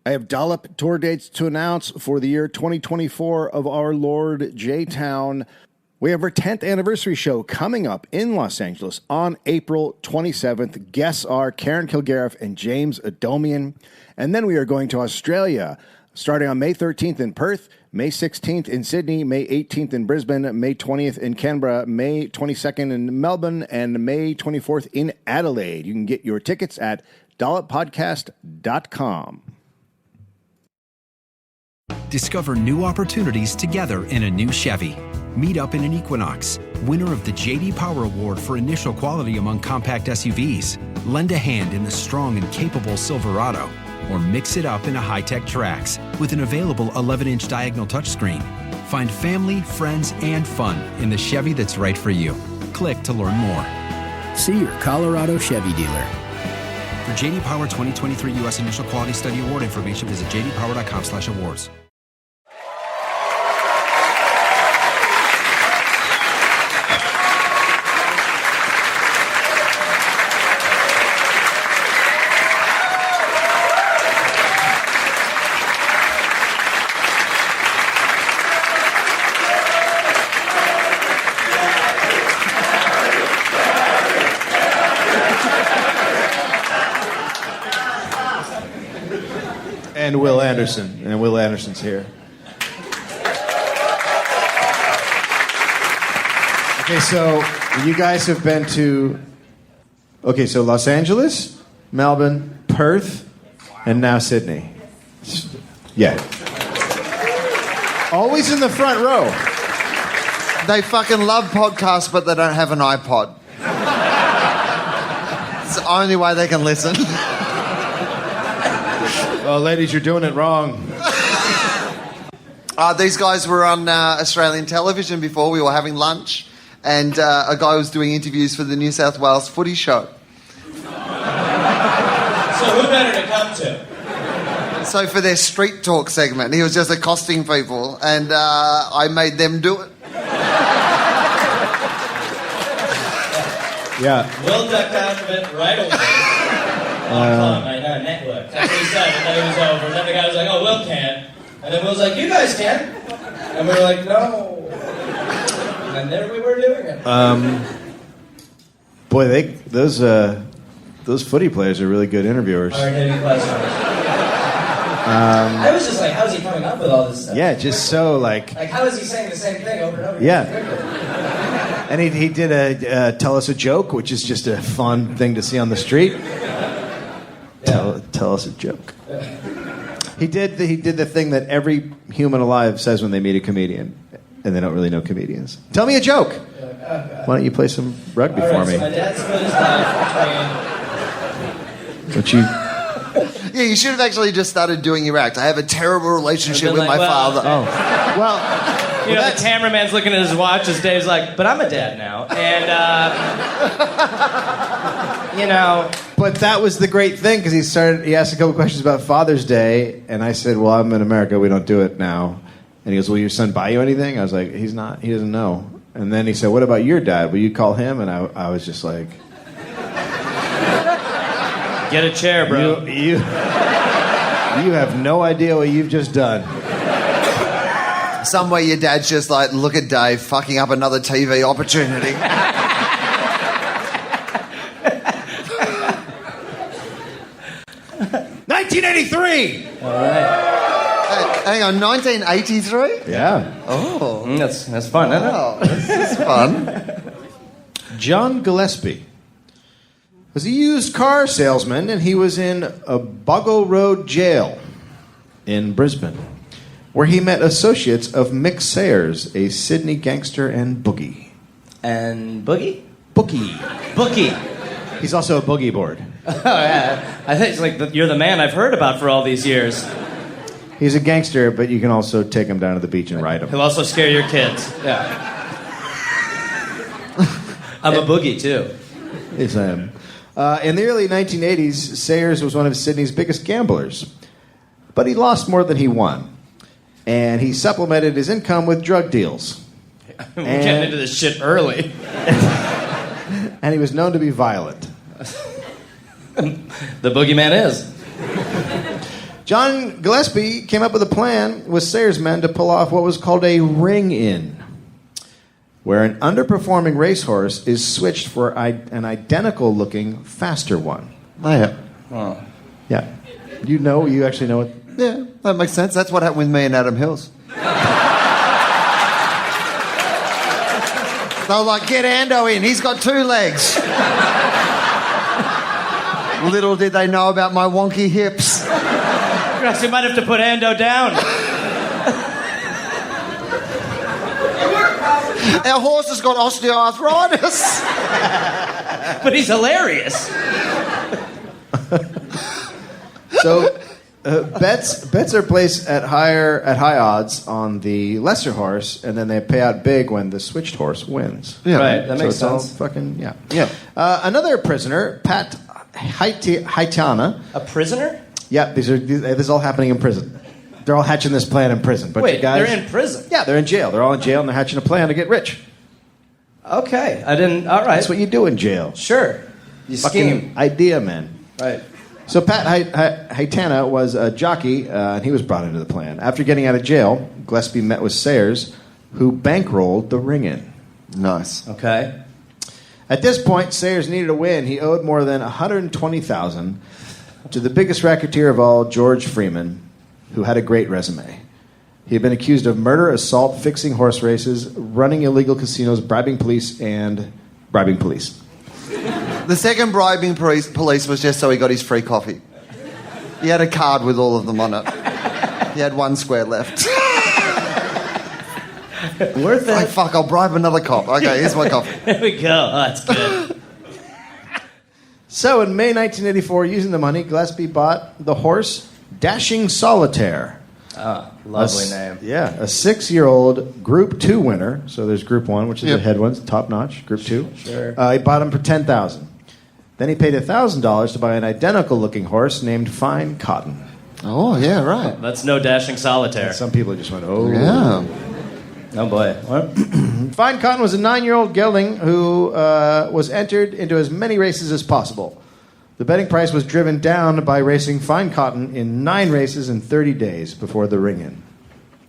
I have Dollop tour dates to announce for the year 2024 of our Lord J-Town. We have our 10th anniversary show coming up in Los Angeles on April 27th. Guests are Karen Kilgariff and James Adomian. And then we are going to Australia, starting on May 13th in Perth, May 16th in Sydney, May 18th in Brisbane, May 20th in Canberra, May 22nd in Melbourne, and May 24th in Adelaide. You can get your tickets at dolloppodcast.com. Discover new opportunities together in a new Chevy. Meet up in an Equinox, winner of the J.D. Power Award for initial quality among compact SUVs. Lend a hand in the strong and capable Silverado, or mix it up in a high-tech Trax with an available 11-inch diagonal touchscreen. Find family, friends, and fun in the Chevy that's right for you. Click to learn more. See your Colorado Chevy dealer. For J.D. Power 2023 U.S. Initial Quality Study Award information, visit jdpower.com/awards. And Will Anderson. And Will Anderson's here. Okay, so you guys have been to... Okay, so Los Angeles, Melbourne, Perth, and now Sydney. Yeah. Always in the front row. They fucking love podcasts, but they don't have an iPod. It's the only way they can listen. Well, ladies, you're doing it wrong. These guys were on Australian television before. We were having lunch, and a guy was doing interviews for the New South Wales Footy Show. So who better to come to? So for their street talk segment, he was just accosting people, and I made them do it. Yeah. Will ducked out of it right away. I know, network. That's what he said, and then it was over. And then the guy was like, oh, Will can't. And then Will's like, you guys can. And we were like, no. And there we were doing it. Boy, those footy players are really good interviewers. Hard-hitting questions. I was just like, how's he coming up with all this stuff? Yeah, just so like... Like, how is he saying the same thing over and over? Yeah. And he did a tell us a joke, which is just a fun thing to see on the street. Tell us a joke. He did the thing that every human alive says when they meet a comedian, and they don't really know comedians. Tell me a joke. Why don't you play some rugby for me? So my dad split his life Don't you? Yeah, you should have actually just started doing your act. I have a terrible relationship with my father. Oh, well. You know, the cameraman's looking at his watch as Dave's like, but I'm a dad now. And, you know. But that was the great thing, because he asked a couple questions about Father's Day, and I said, well, I'm in America, we don't do it now. And he goes, will your son buy you anything? I was like, he doesn't know. And then he said, what about your dad? Will you call him? And I was just like... Get a chair, bro. You have no idea what you've just done. Somewhere your dad's just like, look at Dave fucking up another TV opportunity. 1983. All right. Hang on, 1983? Yeah. Oh. That's fun, isn't it? Oh, this is fun. John Gillespie was a used car salesman, and he was in a Boggo Road jail in Brisbane, where he met associates of Mick Sayers, a Sydney gangster and boogie. And Boogie? Boogie. He's also a boogie board. Oh, yeah. I think it's like you're the man I've heard about for all these years. He's a gangster, but you can also take him down to the beach and ride him. He'll also scare your kids. Yeah. I'm a boogie, too. Yes, I am. In the early 1980s, Sayers was one of Sydney's biggest gamblers. But he lost more than he won. And he supplemented his income with drug deals. We're getting into this shit early. And he was known to be violent. The boogeyman is. John Gillespie came up with a plan with Sayers' men to pull off what was called a ring-in, where an underperforming racehorse is switched for an identical-looking, faster one. Oh, yeah. Oh. Yeah. You actually know it? Yeah, that makes sense. That's what happened with me and Adam Hills. They were like, get Ando in. He's got 2 legs. Little did they know about my wonky hips. Christ, you might have to put Ando down. Our horse has got osteoarthritis. But he's hilarious. So bets are placed at high odds on the lesser horse, and then they pay out big when the switched horse wins. Yeah, right. That makes it's all sense. fucking yeah. Yeah. Another prisoner, Pat Haitana. A prisoner? Yeah, this is all happening in prison. They're all hatching this plan in prison. But Wait, guys, they're in prison? Yeah, they're in jail. They're all in jail, and they're hatching a plan to get rich. Okay, I didn't. All right. That's what you do in jail. Sure. You Fucking scheme. idea, man. Right. So Pat Haitana was a jockey, and he was brought into the plan. After getting out of jail, Gillespie met with Sayers, who bankrolled the ring-in. Nice. Okay. At this point, Sayers needed a win. He owed more than $120,000 to the biggest racketeer of all, George Freeman, who had a great resume. He had been accused of murder, assault, fixing horse races, running illegal casinos, bribing police, and bribing police. The second bribing police was just so he got his free coffee. He had a card with all of them on it. He had 1 square left. Worth it. Like, fuck, I'll bribe another cop. Okay, here's my coffee. There we go. Oh, that's good. So in May 1984, using the money, Gillespie bought the horse Dashing Solitaire. Oh, lovely name. Yeah, a 6-year-old Group 2 winner. So there's Group 1, which is Yep. the head one, top notch. Group 2. Sure. He bought him for $10,000. Then he paid $1,000 to buy an identical-looking horse named Fine Cotton. Oh, yeah, right. That's no Dashing Solitaire. Some people just went, oh. Yeah. Oh, boy. What? Fine Cotton was a 9-year-old gelding who was entered into as many races as possible. The betting price was driven down by racing Fine Cotton in 9 races in 30 days before the ring-in.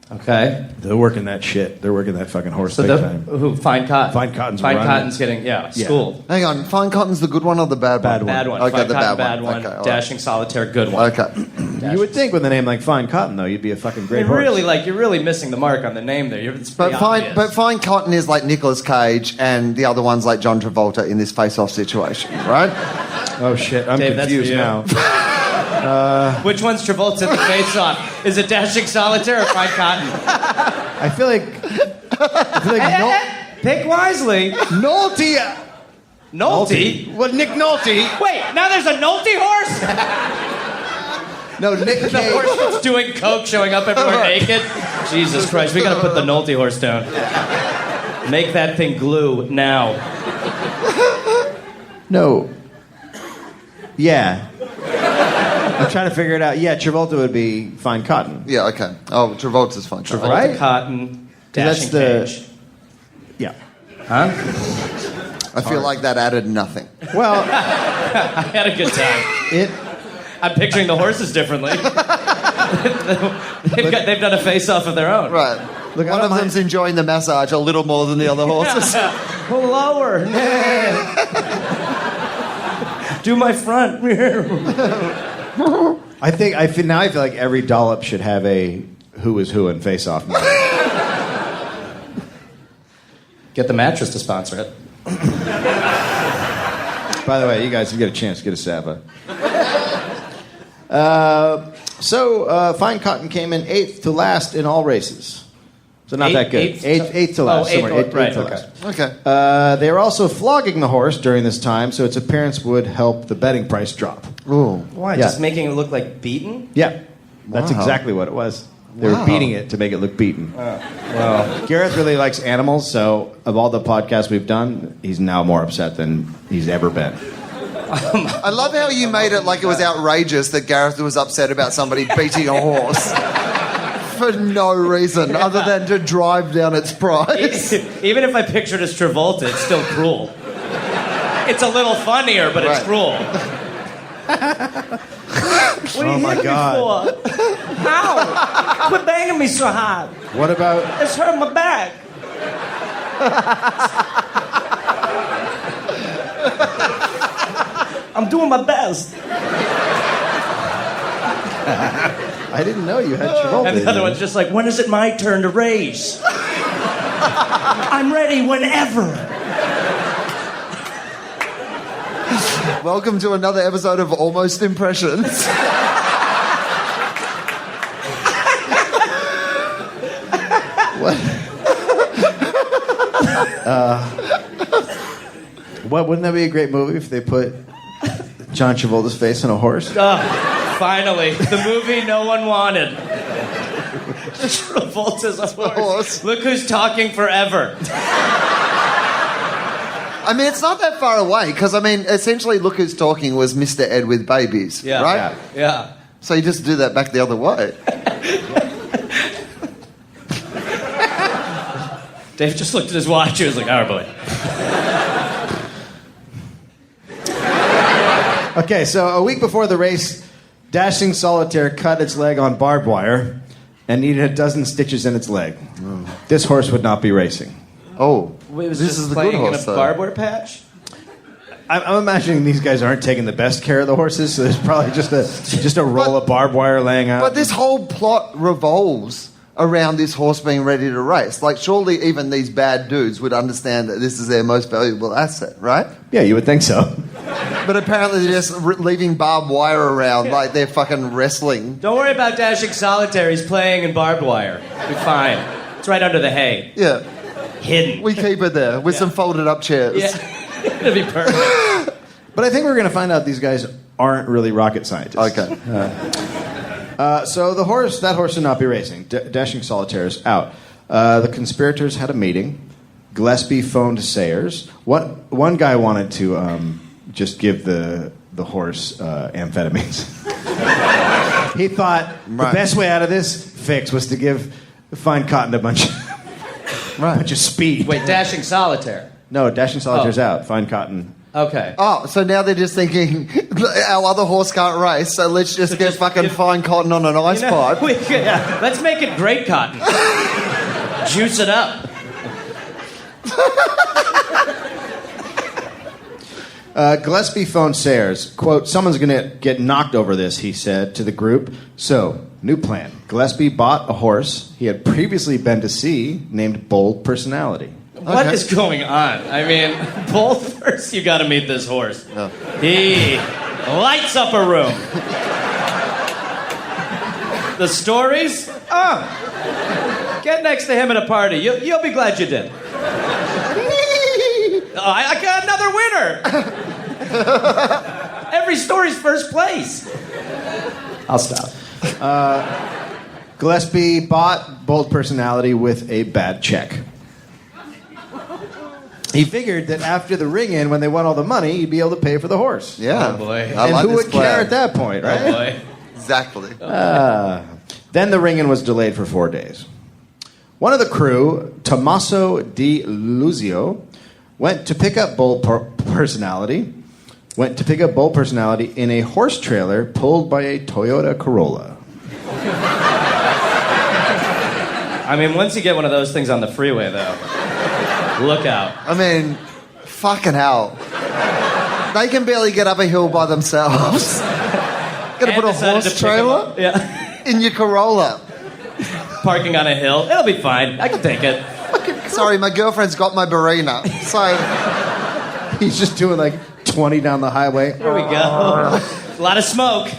Okay. They're working that shit. They're working that fucking horse So big time. who? Fine Cotton. Fine Cotton's Fine running. Cotton's getting schooled. Hang on, Fine Cotton's the good one or the bad one? Bad one. Bad one. Okay, Fine the Cotton, bad one. bad one. Okay, all right. Dashing Solitaire, good one. Okay. You would think with a name like Fine Cotton, though, you'd be a fucking great horse. You're really missing the mark on the name there. It's pretty obvious. But Fine Cotton is like Nicolas Cage, and the other one's like John Travolta in this face-off situation, right? Oh, shit. I'm Dave, that's confused for you. now. Which one's Travolta at the face-off? Is it Dashing Solitaire or Fine Cotton? I feel like Pick wisely. Nolte. Nolte? Well, Nick Nolte. Wait, now there's a Nolte horse? No, Nick The Cage. horse that's doing coke, showing up everywhere naked? Jesus Christ, we gotta put the Nolte horse down. Make that thing glue now. No. Yeah. I'm trying to figure it out. Yeah, Travolta would be Fine Cotton. Yeah, okay. Oh, Travolta's Fine Cotton. Travolta, Right? Cotton, That's Dashing the- Cage. Yeah. Huh? I feel like that added nothing. Well, I had a good time. I'm picturing the horses differently. they've done a face-off of their own. Right. Look, I One don't of mind- them's enjoying the massage a little more than the other horses. Pull lower. Do my front. I feel like every Dollop should have a who is who in Face Off. Get the mattress to sponsor it. By the way, you guys, if you get a chance, get a Sava. So Fine Cotton came in 8th to last in all races. So not that good. Eighth to last. Eighth to last. Okay. They were also flogging the horse during this time, so its appearance would help the betting price drop. Ooh. Why? Yeah. Just making it look like beaten? Yeah, that's Wow. exactly what it was. They were beating it to make it look beaten. Well, Gareth really likes animals, so of all the podcasts we've done, he's now more upset than he's ever been. I love how you made it like it was outrageous that Gareth was upset about somebody beating a horse. For no reason other than to drive down its price. even if I pictured as Travolta, it's still cruel. It's a little funnier, but it's Right. cruel. What are you my hitting God. me for? Ow! Quit banging me so hard. What about... It's hurting my back. I'm doing my best. I didn't know you had Travolta. And the other one's just like, when is it my turn to race? I'm ready whenever. Welcome to another episode of Almost Impressions. What wouldn't that be a great movie if they put John Travolta's face on a horse? Finally, the movie no one wanted. Travolta's a horse. Look who's talking forever. I mean, it's not that far away, because, I mean, essentially Look Who's Talking was Mr. Ed with babies, right? Yeah. So you just do that back the other way. Dave just looked at his watch. He was like, "Our boy." Okay, so a week before the race, Dashing Solitaire cut its leg on barbed wire and needed a dozen stitches in its leg. This horse would not be racing. Oh, Was this just is the playing good horse, in a though. barbed wire patch. I'm imagining these guys aren't taking the best care of the horses, so there's probably just a roll of barbed wire laying out. But this whole plot revolves around this horse being ready to race. Like, surely even these bad dudes would understand that this is their most valuable asset, right? Yeah, you would think so. But apparently they're just leaving barbed wire around like they're fucking wrestling. Don't worry about Dashing Solitaire. He's playing in barbed wire. Be fine. It's right under the hay. Yeah. Hidden. We keep it there with some folded up chairs. Yeah. It'll be perfect. But I think we're going to find out these guys aren't really rocket scientists. Okay. So that horse should not be racing. Dashing Solitaire is out. The conspirators had a meeting. Gillespie phoned Sayers. One guy wanted to just give the horse amphetamines. He thought the best way out of this fix was to find Cotton a bunch of speed. Wait, Dashing Solitaire. No, Dashing Solitaire's out. Find Cotton. Okay. Oh, so now they're just thinking, our other horse can't race, so let's just get fine Cotton on an ice pipe. Let's make it great Cotton. Juice it up. Gillespie phoned Sayers. Quote, someone's going to get knocked over this, he said to the group. So, new plan. Gillespie bought a horse he had previously been to see named Bold Personality. What is going on? I mean, Bold first, you got to meet this horse. No. He lights up a room. The stories? Get next to him at a party. You'll be glad you did. I got another winner. Every story's first place. I'll stop. Gillespie bought Bold Personality with a bad check. He figured that after the ring-in, when they won all the money, he'd be able to pay for the horse. Yeah. Oh, boy. And who would care at that point, right? Oh, boy. Exactly. Then the ring-in was delayed for 4 days. One of the crew, Tommaso Di Luzio, went to pick up Bold Personality in a horse trailer pulled by a Toyota Corolla. I mean, once you get one of those things on the freeway, though, look out. I mean, fucking hell. They can barely get up a hill by themselves. Gonna put a horse trailer in your Corolla. Parking on a hill. It'll be fine. I can take it. Sorry, my girlfriend's got my Barina. So He's just doing like 20 down the highway. Here we go. A lot of smoke.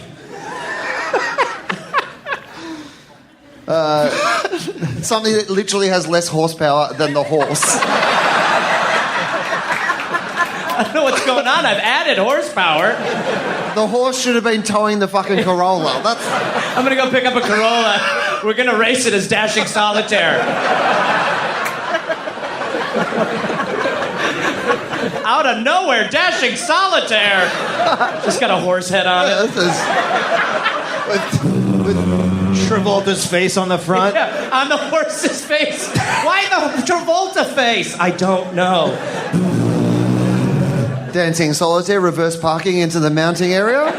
something that literally has less horsepower than the horse. I don't know what's going on. I've added horsepower. The horse should have been towing the fucking Corolla. I'm gonna go pick up a Corolla. We're gonna race it as Dashing Solitaire. Out of nowhere, Dashing Solitaire. Just got a horse head on it. With Travolta's face on the front. Yeah, on the horse's face. Why the Travolta face? I don't know. Dancing Solitaire, reverse parking into the mounting area.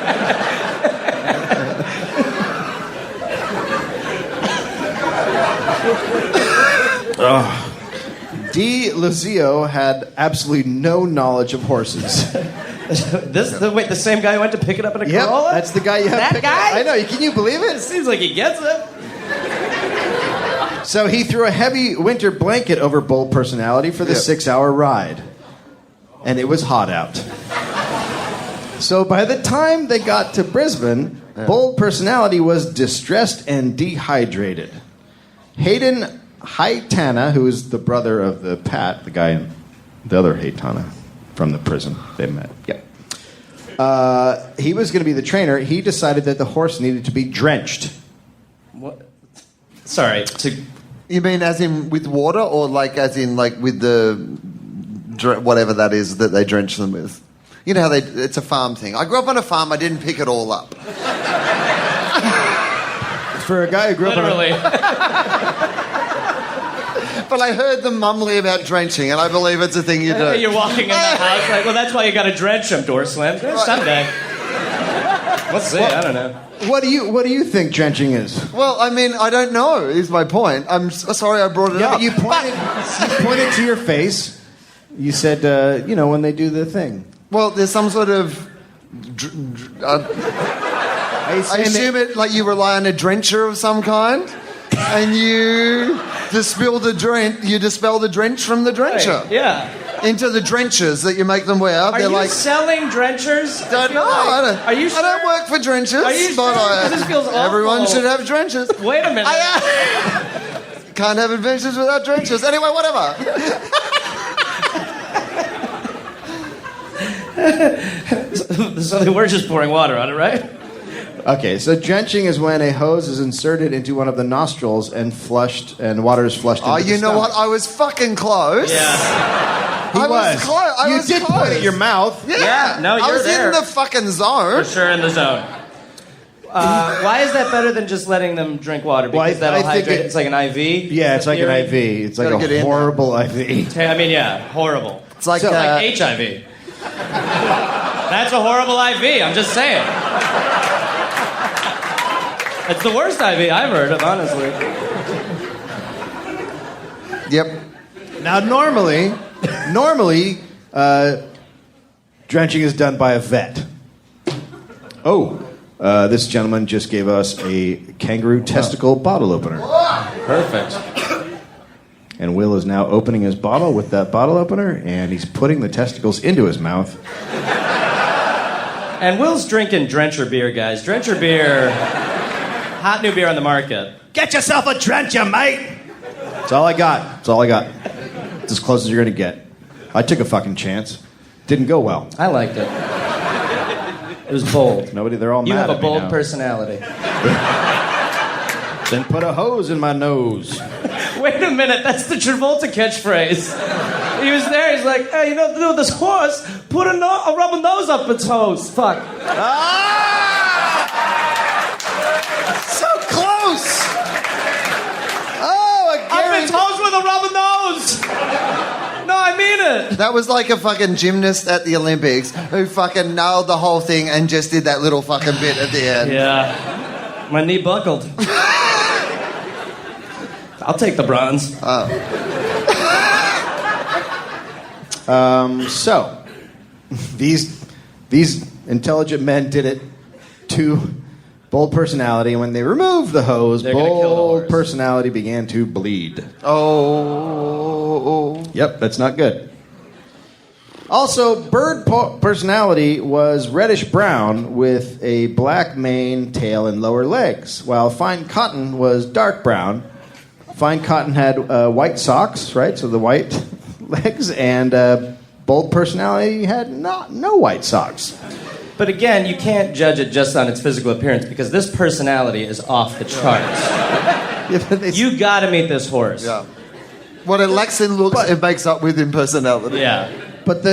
D. Luzio had absolutely no knowledge of horses. Wait, the same guy who went to pick it up in a Yep, Corolla? that's the guy you have That pick it up. guy? I know. Can you believe It it? seems like he gets it. So he threw a heavy winter blanket over Bold Personality for the 6-hour ride. And it was hot out. So by the time they got to Brisbane, Bold Personality was distressed and dehydrated. Hayden Haitana, who is the brother of the Pat, the guy in the other Haitana from the prison they met. Yep. He was going to be the trainer. He decided that the horse needed to be drenched. What? Sorry. You mean as in with water, or like as in like with the whatever that is that they drench them with? You know how it's a farm thing. I grew up on a farm. I didn't pick it all up. For a guy who grew up Literally. But I heard them mumbling about drenching, and I believe it's a thing you do. You're walking in the house like, well, that's why you got to drench them, door slams. Someday. Let's see. I don't know. What do you think drenching is? Well, I mean, I don't know, is my point. I'm sorry I brought it Yeah, up. but you pointed to your face. You said, when they do the thing. Well, there's some sort of... I assume it like you rely on a drencher of some kind, and you dispel the drench from the drencher. Right. Yeah. Into the drenchers that you make them wear. Are They're you like... selling drenchers? Don't know. I don't, Are you sure? I don't work for drenchers. Are you but sure? This feels awful. Everyone should have drenchers. Wait a minute. Can't have adventures without drenchers. Anyway, whatever. So they were just pouring water on it, right? Okay, so drenching is when a hose is inserted into one of the nostrils and water is flushed into Oh, the you know stomach. what? I was fucking close. Yeah. I was close. You did point at your mouth. Yeah. No, I you're was there. in the fucking zone. For sure in the zone. Why is that better than just letting them drink water? Because Well, that'll I think hydrate. It's like an IV? Yeah, it's like an IV. It's like Gotta get a in horrible IV. I mean, yeah, horrible. It's like, It's like HIV. That's a horrible IV, I'm just saying. It's the worst IV I've heard of, honestly. Yep. Now, normally, drenching is done by a vet. This gentleman just gave us a kangaroo testicle bottle opener. Perfect. And Will is now opening his bottle with that bottle opener, and he's putting the testicles into his mouth. And Will's drinking Drencher beer, guys. Drencher beer, hot new beer on the market. Get yourself a drencher, mate! That's all I got. It's as close as you're going to get. I took a fucking chance. Didn't go well. I liked it. It was bold. They're all You mad have a at me bold now. personality. Then put a hose in my nose. Wait a minute, that's the Travolta catchphrase. He was there, he's like, hey, this horse, put a rubber nose up its hose. Fuck. So close. Up its hose with a rubber nose. No, I mean it. That was like a fucking gymnast at the Olympics who fucking nailed the whole thing and just did that little fucking bit at the end. Yeah. My knee buckled. I'll take the bronze. So, these intelligent men did it to Bold Personality, and when they removed the hose, They're gonna kill the Bold horse. Personality began to bleed. Oh. Yep, that's not good. Also, Personality was reddish-brown with a black mane, tail, and lower legs, while Fine Cotton was dark brown. Fine Cotton had white socks, right? So the white legs, and Bold Personality had no white socks. But again, you can't judge it just on its physical appearance because this personality is off the charts. You gotta meet this horse. Yeah. What it lacks in looks, it makes up with in personality. Yeah. But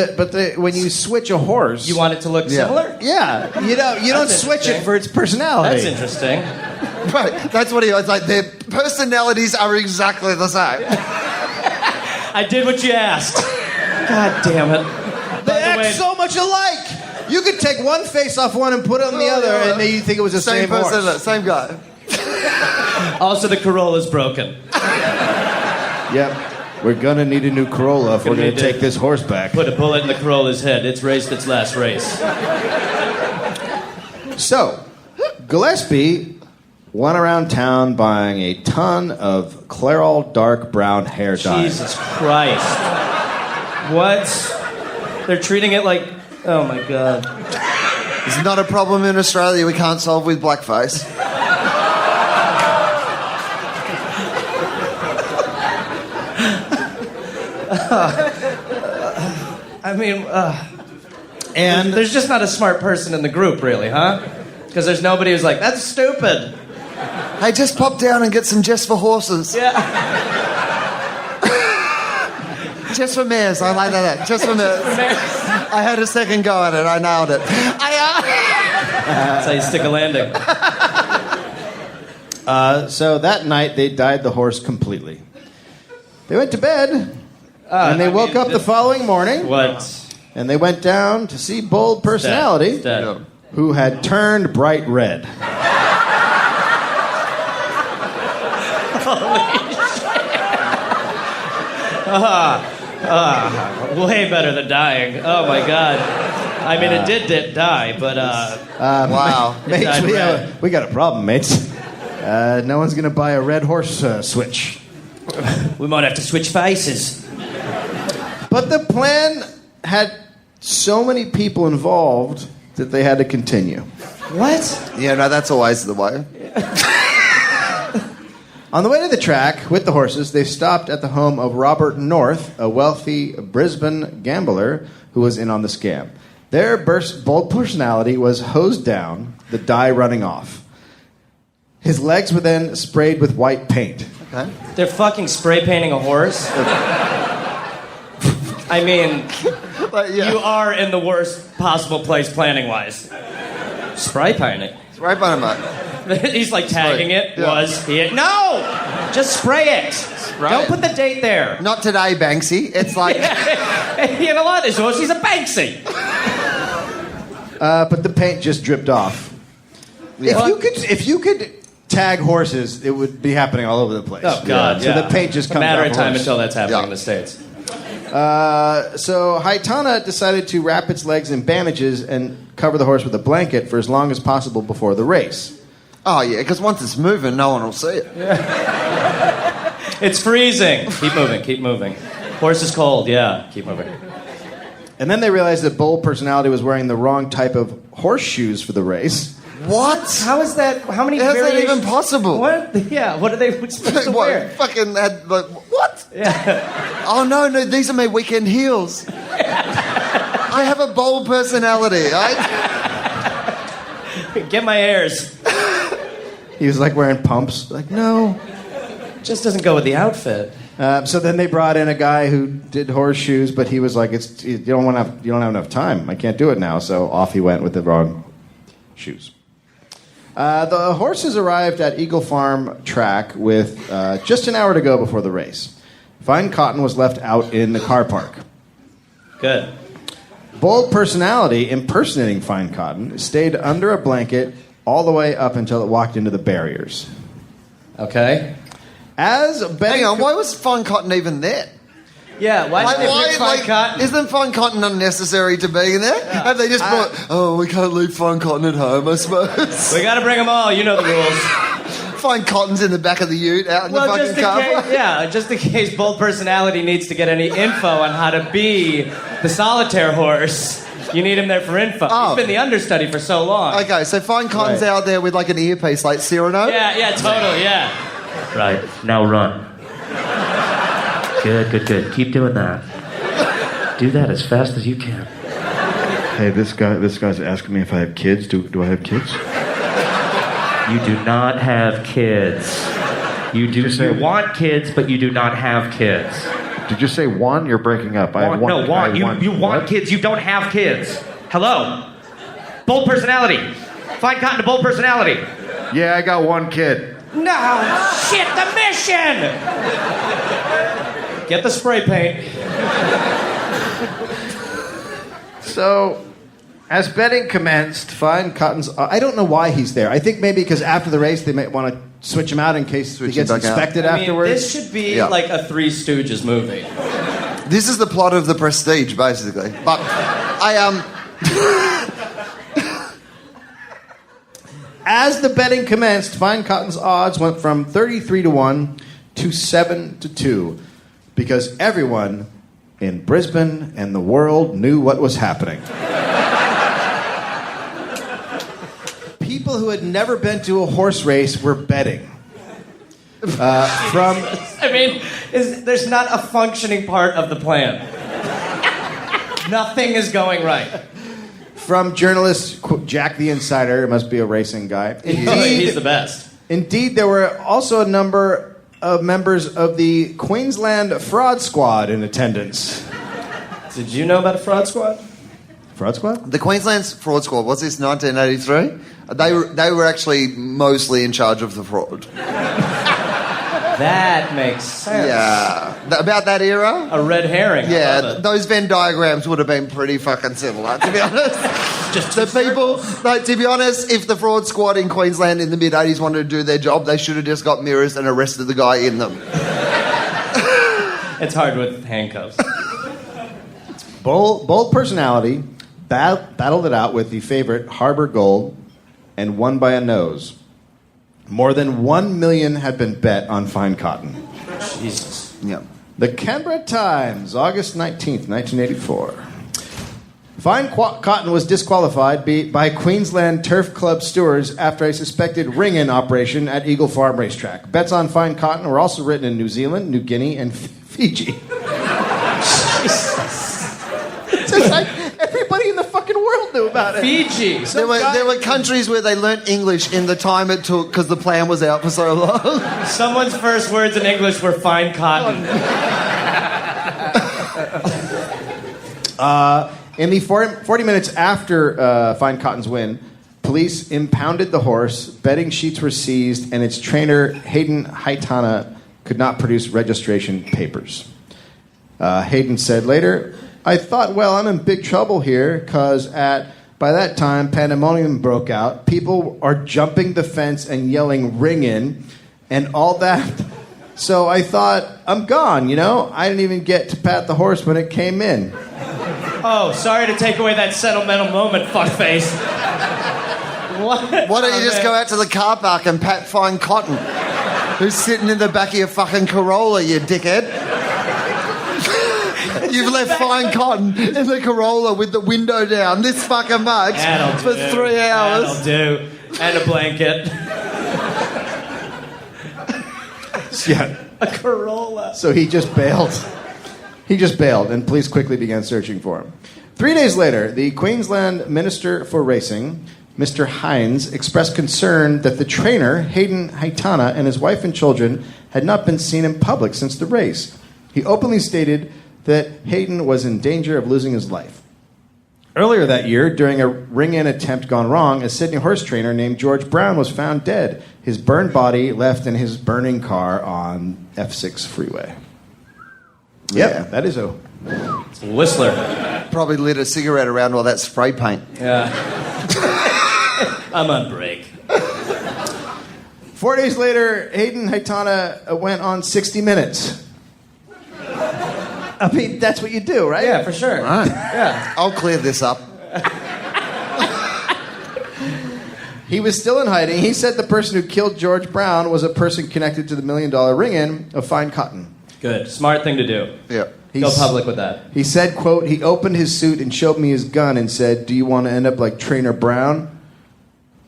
when you switch a horse, You want it to look similar? yeah, you don't switch it interesting. for its personality. That's interesting. Right. That's what he was like. Their personalities are exactly the same. I did what you asked. God damn it. They By the act way- so much alike. You could take one face off one and put it on the other, and then you think it was the same horse. Same guy. Also, the Corolla's broken. Yep. We're gonna need a new Corolla if we're gonna take this horse back. Put a bullet in the Corolla's head. It's raced its last race. So, Gillespie went around town buying a ton of Clairol dark brown hair dye. Jesus Christ. What? They're treating it like... Oh, my God. It's not a problem in Australia we can't solve with blackface. I mean, And there's just not a smart person in the group, really, huh? Because there's nobody who's like, that's stupid. Hey, just pop down and get some Just for Horses. Yeah. Just for mares, I like that. Just for mares. I had a second go at it, I nailed it. That's how you stick a landing. so that night they dyed the horse completely. They went to bed, and they woke up the following morning. What? And they went down to see Bold Personality, Dead. who had turned bright red. Way better than dying. Oh my God. I mean, it did die, but Wow. Mates, dyed red. we got a problem, mates. No one's gonna buy a red horse switch. We might have to switch faces. But the plan had so many people involved that they had to continue. What? Yeah, no, that's always the way. On the way to the track with the horses, they stopped at the home of Robert North, a wealthy Brisbane gambler who was in on the scam. Their Bold Personality was hosed down, the dye running off. His legs were then sprayed with white paint. Okay. They're fucking spray painting a horse? I mean, But, yeah. you are in the worst possible place planning-wise. Spray painting. It's right by mate. He's like tagging it. Yeah. Was it? No! Just spray it. Spray Don't it. put the date there. Not today, Banksy. It's like... You know what? This horse, he's a Banksy. But the paint just dripped off. Yeah. If you could tag horses, it would be happening all over the place. Oh, God, So yeah. the paint just It's a comes matter off of time horse. until that's happening Yeah. in the States. So Haitana decided to wrap its legs in bandages and cover the horse with a blanket for as long as possible before the race. Oh, yeah, because once it's moving, no one will see it. It's freezing. Keep moving, keep moving. Horse is cold, yeah. Keep moving. And then they realized that Bold Personality was wearing the wrong type of horseshoes for the race. What? How is that? How many How's that variations? even possible? What? Yeah, what are they supposed to What? wear? Fucking had, like, what? Yeah. Oh, no, these are my weekend heels. I have a bold personality. Get my airs. He was like wearing pumps. Like, no. Just doesn't go with the outfit. So then they brought in a guy who did horseshoes, but he was like, you don't have enough time. I can't do it now. So off he went with the wrong shoes. The horses arrived at Eagle Farm track with just an hour to go before the race. Fine Cotton was left out in the car park. Good. Bold Personality, impersonating Fine Cotton, stayed under a blanket all the way up until it walked into the barriers. Okay. As Betty Hang on, why was Fine Cotton even there? Yeah, why did they pick Fine Cotton? Isn't Fine Cotton unnecessary to be in there? Have they just brought, we can't leave Fine Cotton at home, I suppose. We gotta bring them all, you know the rules. Fine Cotton's in the back of the ute, out in the Well, fucking just in car. case, yeah, just in case Bold Personality needs to get any info on how to be the solitaire horse. You need him there for info. Oh. He's been the understudy for so long. Okay, so Fine Cotton's Right. out there with like an earpiece like Cyrano. Yeah, totally, yeah. Right, now run. Good. Keep doing that. Do that as fast as you can. Hey, this guy's asking me if I have kids. Do I have kids? You do not have kids. You want kids, but you do not have kids. Did you say one? You're breaking up. I have one. No, want. I You want what? kids, you don't have kids. Hello? Bold Personality. Fine Cotton to Bold Personality. Yeah, I got one kid. No, shit, the mission! Get the spray paint. So, As betting commenced, Fine Cotton's... I don't know why he's there. I think maybe because after the race, they might want to switch him out in case he gets inspected afterwards. This should be like a Three Stooges movie. This is the plot of The Prestige, basically. But As the betting commenced, Fine Cotton's odds went from 33-1 to 7-2 because everyone in Brisbane and the world knew what was happening. People who had never been to a horse race were betting. There's not a functioning part of the plan. Nothing is going right. From journalist Jack the Insider, it must be a racing guy. Indeed, he's the best. Indeed, there were also a number of members of the Queensland Fraud Squad in attendance. Did you know about a fraud squad? Fraud Squad? The Queensland's Fraud Squad, what's this, 1983? They were actually mostly in charge of the fraud. That makes sense. Yeah. About that era? A red herring. Yeah, those Venn diagrams would have been pretty fucking similar, to be honest. Just the people, like, to be honest, if the Fraud Squad in Queensland in the mid-'80s wanted to do their job, they should have just got mirrors and arrested the guy in them. It's hard with handcuffs. Bold personality, battled it out with the favorite Harbour Gold and won by a nose. More than 1 million had been bet on Fine Cotton. Jesus. Yeah. The Canberra Times, August 19th, 1984. Fine Cotton was disqualified by Queensland Turf Club stewards after a suspected ring-in operation at Eagle Farm Racetrack. Bets on Fine Cotton were also written in New Zealand, New Guinea, and Fiji. It's just like everybody in the fucking world knew about it. Fiji. There were countries where they learnt English in the time it took because the plan was out for so long. Someone's first words in English were Fine Cotton. In the 40 minutes after Fine Cotton's win, police impounded the horse, betting sheets were seized, and its trainer, Hayden Haitana, could not produce registration papers. Hayden said later, I thought, well, I'm in big trouble here because by that time, pandemonium broke out. People are jumping the fence and yelling, ring in, and all that. So I thought, I'm gone, I didn't even get to pat the horse when it came in. Oh, sorry to take away that sentimental moment, fuckface. What? Why don't you just go out to the car park and pat Fine Cotton, who's sitting in the back of your fucking Corolla, you dickhead? You've left Fine Cotton in the Corolla with the window down this fucking much for 3 hours. That'll do. And a blanket. Yeah. A Corolla. So he just bailed. And police quickly began searching for him. 3 days later, the Queensland Minister for Racing, Mr. Hines, expressed concern that the trainer, Hayden Haitana, and his wife and children had not been seen in public since the race. He openly stated that Hayden was in danger of losing his life. Earlier that year, during a ring-in attempt gone wrong, a Sydney horse trainer named George Brown was found dead. His burned body left in his burning car on F6 freeway. Yep, Yeah. that is a... It's Whistler. Probably lit a cigarette around all that spray paint. Yeah. I'm on break. 4 days later, Hayden Haitana went on 60 Minutes. I mean, that's what you do, right? Yeah, for sure. All right. Yeah. I'll clear this up. He was still in hiding. He said the person who killed George Brown was a person connected to the $1 million ring-in of Fine Cotton. Good. Smart thing to do. Yeah. Go public with that. He said, quote, he opened his suit and showed me his gun and said, do you want to end up like Trainer Brown?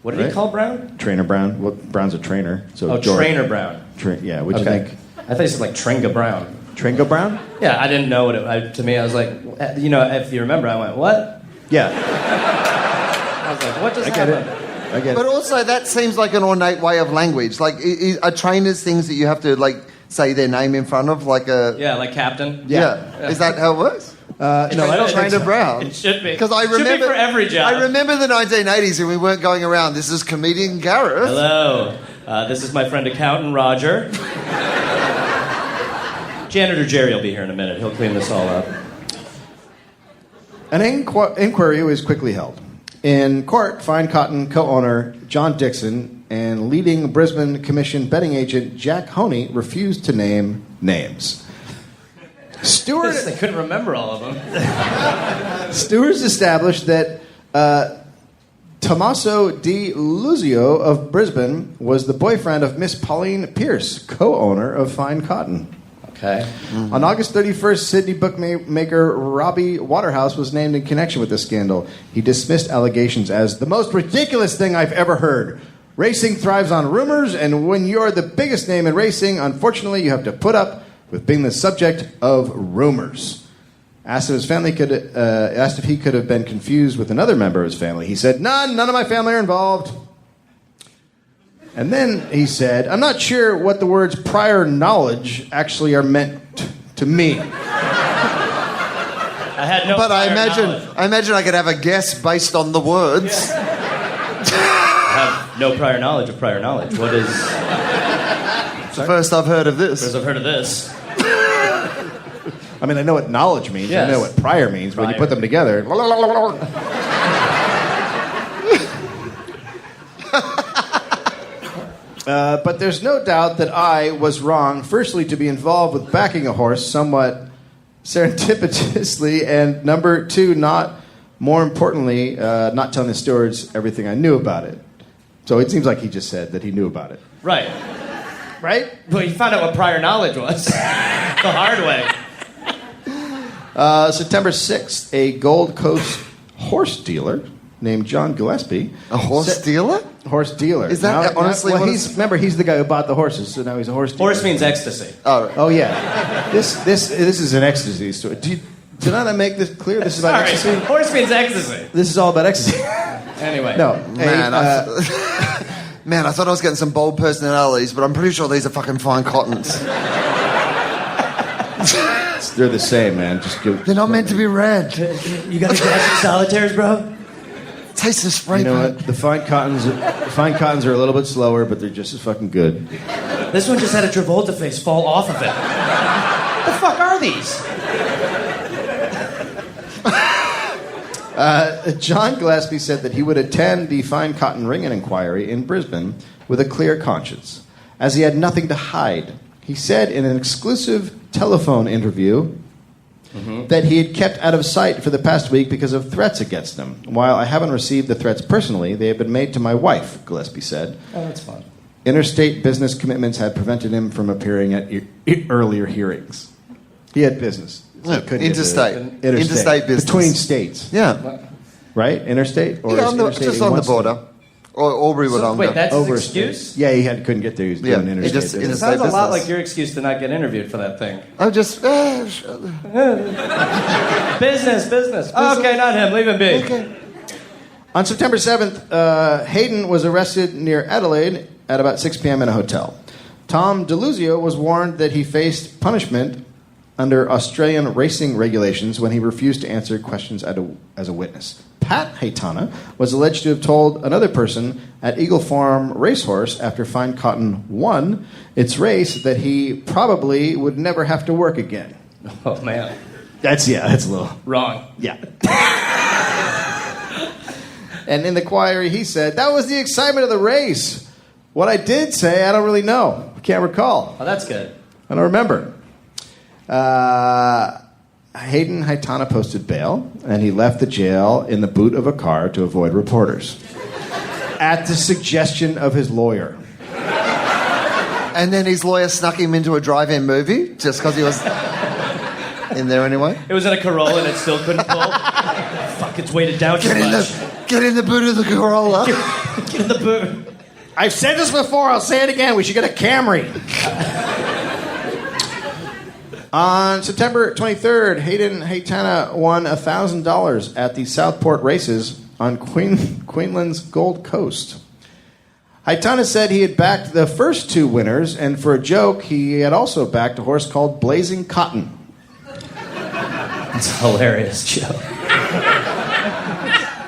What did he call Brown? Trainer Brown. Well, Brown's a trainer. So Oh, George. Trainer Brown. Yeah, what'd you think? I thought he said like Tringa Brown. Tringo Brown? Yeah, I didn't know what it... to me, I was like... if you remember, I went, what? Yeah. I was like, what just happened? I get But it. also, that seems like an ornate way of language. Like, are trainers things that you have to, like, say their name in front of? Like a... Yeah, like Captain. Yeah. Is that how it works? No, I don't think Trainer so. Brown. It should be. Because I Should be remember for every job. I remember the 1980s when we weren't going around. This is comedian Gareth. Hello. This is my friend accountant Roger. Janitor Jerry will be here in a minute. He'll clean this all up. An inquiry was quickly held. In court, Fine Cotton co-owner John Dixon and leading Brisbane Commission betting agent Jack Honey refused to name names. They couldn't remember all of them. Stewards established that Tommaso Di Luzio of Brisbane was the boyfriend of Miss Pauline Pierce, co-owner of Fine Cotton. Okay. Mm-hmm. On August 31st, Sydney bookmaker Robbie Waterhouse was named in connection with the scandal. He dismissed allegations as the most ridiculous thing I've ever heard. Racing thrives on rumors, and when you're the biggest name in racing, unfortunately, you have to put up with being the subject of rumors. Asked if he could have been confused with another member of his family. He said, none of my family are involved. And then he said, I'm not sure what the words prior knowledge actually are meant to mean. I had no But prior knowledge. I imagine I could have a guess based on the words. I have no prior knowledge of prior knowledge. What is... It's the first I've heard of this. First I've heard of this. I mean, I know what knowledge means. Yes. I know what prior means. But when you Prior. put them together... But there's no doubt that I was wrong, firstly, to be involved with backing a horse somewhat serendipitously, and number two, more importantly, not telling the stewards everything I knew about it. So it seems like he just said that he knew about it. Right. Right? Well, you found out what prior knowledge was. The hard way. September 6th, a Gold Coast horse dealer named John Gillespie. A horse dealer? Horse dealer. Is that honestly well, what he's the guy who bought the horses, so now he's a horse dealer. Horse means ecstasy. Oh yeah. This is an ecstasy story. Did I make this clear? This is about Sorry. ecstasy? Horse means ecstasy. This is all about ecstasy. Anyway. No. Man, Man, I thought I was getting some bold personalities, but I'm pretty sure these are fucking Fine Cottons. They're the same, man. They're not meant to be red. You got a glass of solitaires, bro? Taste the spray You know paint. what? The fine cottons are a little bit slower, but they're just as fucking good. This one just had a Travolta face fall off of it. What the fuck are these? John Gillespie said that he would attend the Fine Cotton Ring-In inquiry in Brisbane with a clear conscience, as he had nothing to hide. He said in an exclusive telephone interview that he had kept out of sight for the past week because of threats against him. While I haven't received the threats personally, they have been made to my wife, Gillespie said. Oh, that's fun. Interstate business commitments had prevented him from appearing at earlier hearings. He had business. So he couldn't get Interstate. to- Interstate business. Between states. Yeah. Right? Interstate? Or Yeah, is interstate just in on one the border. Or Albury Wodonga. Wait, that's his Over excuse? Yeah, couldn't get there. He was doing Yeah, interstate. it just- business. It sounds a lot business. like your excuse to not get interviewed for that thing. I'm just... Business. Okay, not him. Leave him be. Okay. On September 7th, Hayden was arrested near Adelaide at about 6 p.m. in a hotel. Tom DeLuzio was warned that he faced punishment under Australian racing regulations when he refused to answer questions as a witness. Pat Haytana was alleged to have told another person at Eagle Farm Racehorse after Fine Cotton won its race that he probably would never have to work again. Oh, man. That's a little... Wrong. Yeah. And in the inquiry, he said, that was the excitement of the race. What I did say, I don't really know. I can't recall. Oh, that's good. I don't remember. Hayden Haytana posted bail, and he left the jail in the boot of a car to avoid reporters. At the suggestion of his lawyer. And then his lawyer snuck him into a drive-in movie just because he was in there anyway. It was in a Corolla and it still couldn't pull. Fuck, it's weighted down too much. Get in the boot of the Corolla. Get in the boot. I've said this before, I'll say it again. We should get a Camry. On September 23rd, Hayden Haytana won $1,000 at the Southport races on Queensland's Gold Coast. Haytana said he had backed the first two winners, and for a joke, he had also backed a horse called Blazing Cotton. It's a hilarious joke.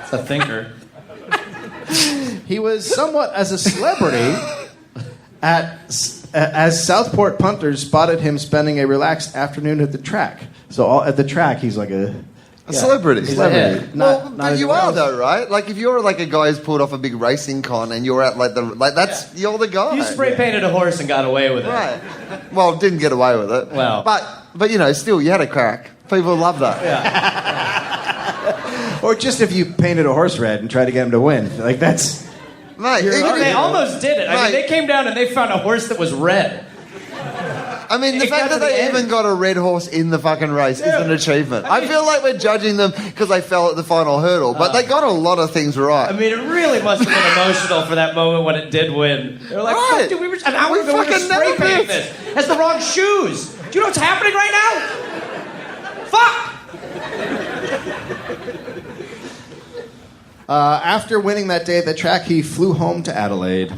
It's a thinker. He was somewhat as a celebrity as Southport punters spotted him spending a relaxed afternoon at the track. So at the track, he's like a A celebrity. Celebrity. Well, Not but you anyone are else. though, right? Like if you're like a guy who's pulled off a big racing con and you're at you're the guy. You spray painted a horse and got away with it. Right. Well, didn't get away with it. Well. But you know, still, you had a crack. People love that. Yeah. Or just if you painted a horse red and tried to get him to win. Like, that's... Mate, They almost did it. I mean, they came down and they found a horse that was red. I mean, the It fact got to that the they end. even got a red horse in the fucking race is an achievement. I feel like we're judging them because they fell at the final hurdle, but they got a lot of things right. I mean, it really must have been emotional for that moment when it did win. They were like, Right. "Fuck, dude, we were an hour We ago we were fucking spray never painting missed. this. Has the wrong shoes. Do you know what's happening right now? Fuck!" After winning that day at the track, he flew home to Adelaide.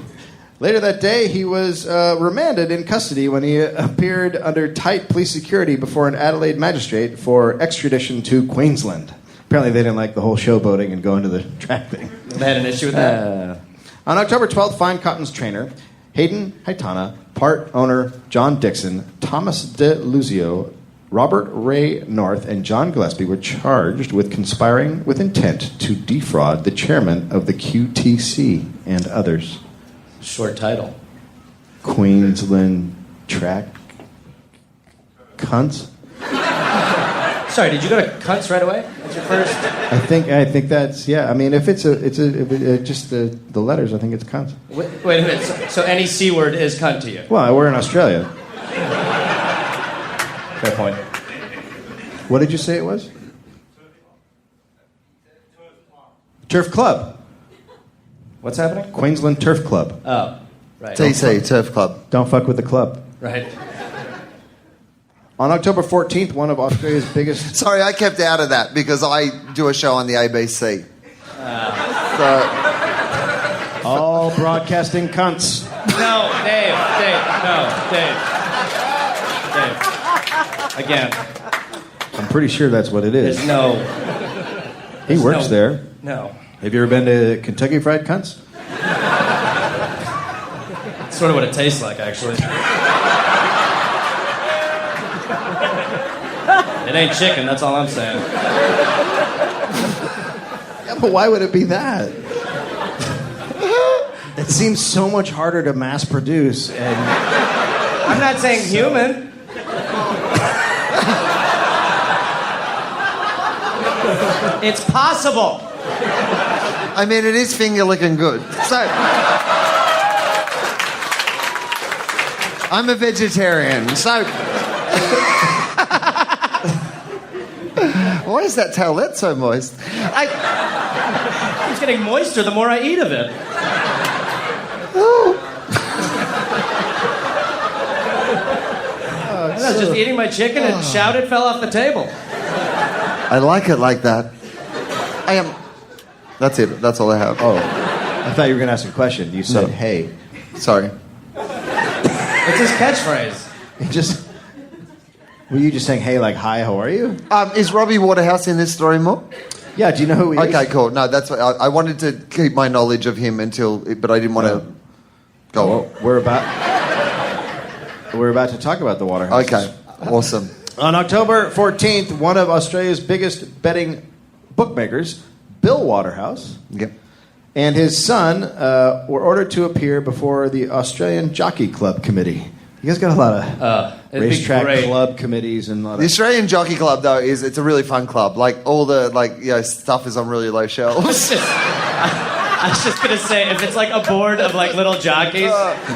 Later that day, he was remanded in custody when he appeared under tight police security before an Adelaide magistrate for extradition to Queensland. Apparently, they didn't like the whole showboating and going to the track thing. They had an issue with that. On October 12th, Fine Cotton's trainer, Hayden Haitana, part owner John Dixon, Thomas De Luzio, Robert Ray North, and John Gillespie were charged with conspiring with intent to defraud the chairman of the QTC and others. Short title. Queensland Track Cunts? Sorry, did you go to cunts right away? That's your first. I think that's, yeah. I mean, if it's just the letters, I think it's cunts. Wait a minute. So any C word is cunt to you? Well, we're in Australia. Fair point. What did you say it was? Turf Club. What's happening? Queensland Turf Club. Oh, right. TC, Turf Club. Don't fuck with the club. Right. On October 14th, one of Australia's biggest... Sorry, I kept out of that because I do a show on the ABC. So, All broadcasting cunts. No, Dave. Again, I'm pretty sure that's what it is. there's no. He works no- there. No. Have you ever been to Kentucky Fried Cunts? It's sort of what it tastes like, actually. It ain't chicken, that's all I'm saying. Yeah, but why would it be that? It seems so much harder to mass produce and... I'm not saying human. It's possible. I mean, it is finger licking good. So, I'm a vegetarian, so... Why is that towelette so moist? It's getting moister the more I eat of it. I was just eating my chicken and shouted fell off the table. I like it like that. I am... That's it. That's all I have. Oh, I thought you were going to ask a question. You said, No. hey. Sorry. It's his catchphrase. It just... Were you just saying, hey, like, hi, how are you? Is Robbie Waterhouse in this story more? Yeah, do you know who he is? Okay, cool. No, that's what I wanted to keep my knowledge of him but I didn't want to go. Well, we're about to talk about the Waterhouse. Okay, awesome. On October 14th, one of Australia's biggest betting bookmakers, Bill Waterhouse, Yep. and his son were ordered to appear before the Australian Jockey Club Committee. You guys got a lot of it'd be racetrack great. club committees and a lot The of... Australian Jockey Club, though, it's a really fun club. Like, all the, stuff is on really low shelves. I was just gonna say, if it's like a board of like little jockeys.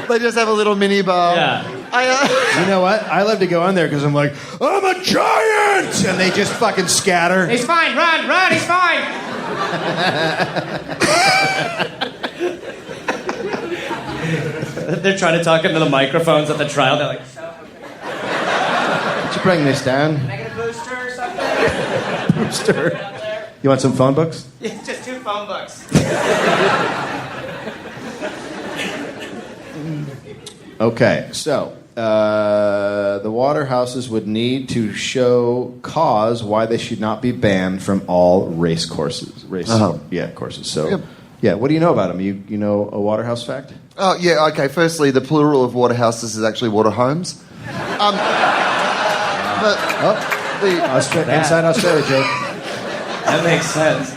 They just have a little mini bar. Yeah. You know what? I love to go on there because I'm like, I'm a giant! And they just fucking scatter. He's fine, run, he's fine. They're trying to talk into the microphones at the trial. They're like, Could you bring this down? can I get a booster or something? Booster. You want some phone books? Yeah, just 2 phone books. Okay, so the Waterhouses would need to show cause why they should not be banned from all race courses. Courses. So, Yep. yeah, what do you know about them? You know a Waterhouse fact? Oh, yeah, okay. Firstly, the plural of Waterhouses is actually Waterhomes. But the... Inside Australia joke. That makes sense.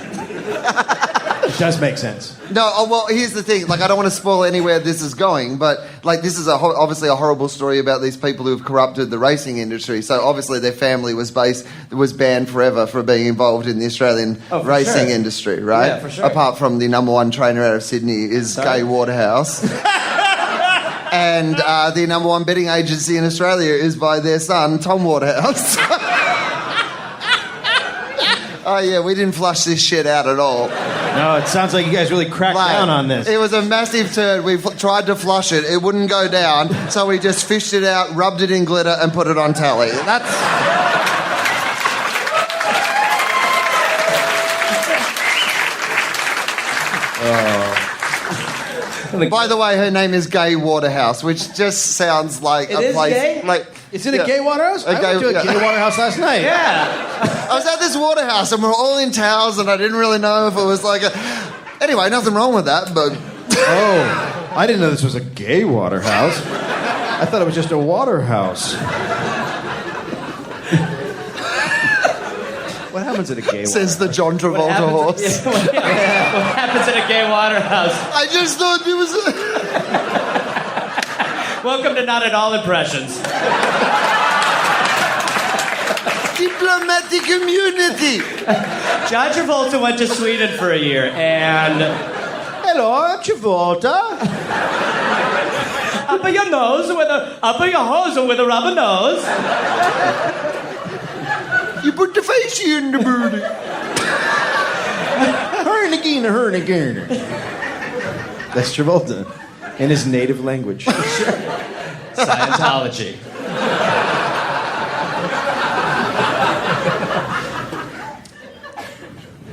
It does make sense. No, well, here's the thing. Like, I don't want to spoil anywhere this is going, but, like, this is obviously a horrible story about these people who have corrupted the racing industry. So, obviously, their family was banned forever for being involved in the Australian racing industry, right? Yeah, for sure. Apart from the number one trainer out of Sydney is Gay Waterhouse. And the number one betting agency in Australia is by their son, Tom Waterhouse. Oh, yeah, we didn't flush this shit out at all. No, it sounds like you guys really cracked down on this. It was a massive turd. We tried to flush it. It wouldn't go down, so we just fished it out, rubbed it in glitter, and put it on tally. That's... By the way, her name is Gay Waterhouse, which just sounds like a place... Gay? Like, Is it a gay Waterhouse? I went to a gay Waterhouse last night. Yeah. I was at this Waterhouse and we're all in towels and I didn't really know if it was like a... Anyway, nothing wrong with that, but... Oh, I didn't know this was a gay Waterhouse. I thought it was just a Waterhouse. What happens at a gay Waterhouse? Says the John Travolta horse. What happens in a gay Waterhouse? I just thought it was... Welcome to Not At All Impressions. Diplomatic immunity. John Travolta went to Sweden for a year, and... Hello, Travolta. Up your nose with a... Up your hose with a rubber nose. You put the face in the booty. Hurricane. That's Travolta in his native language. Scientology.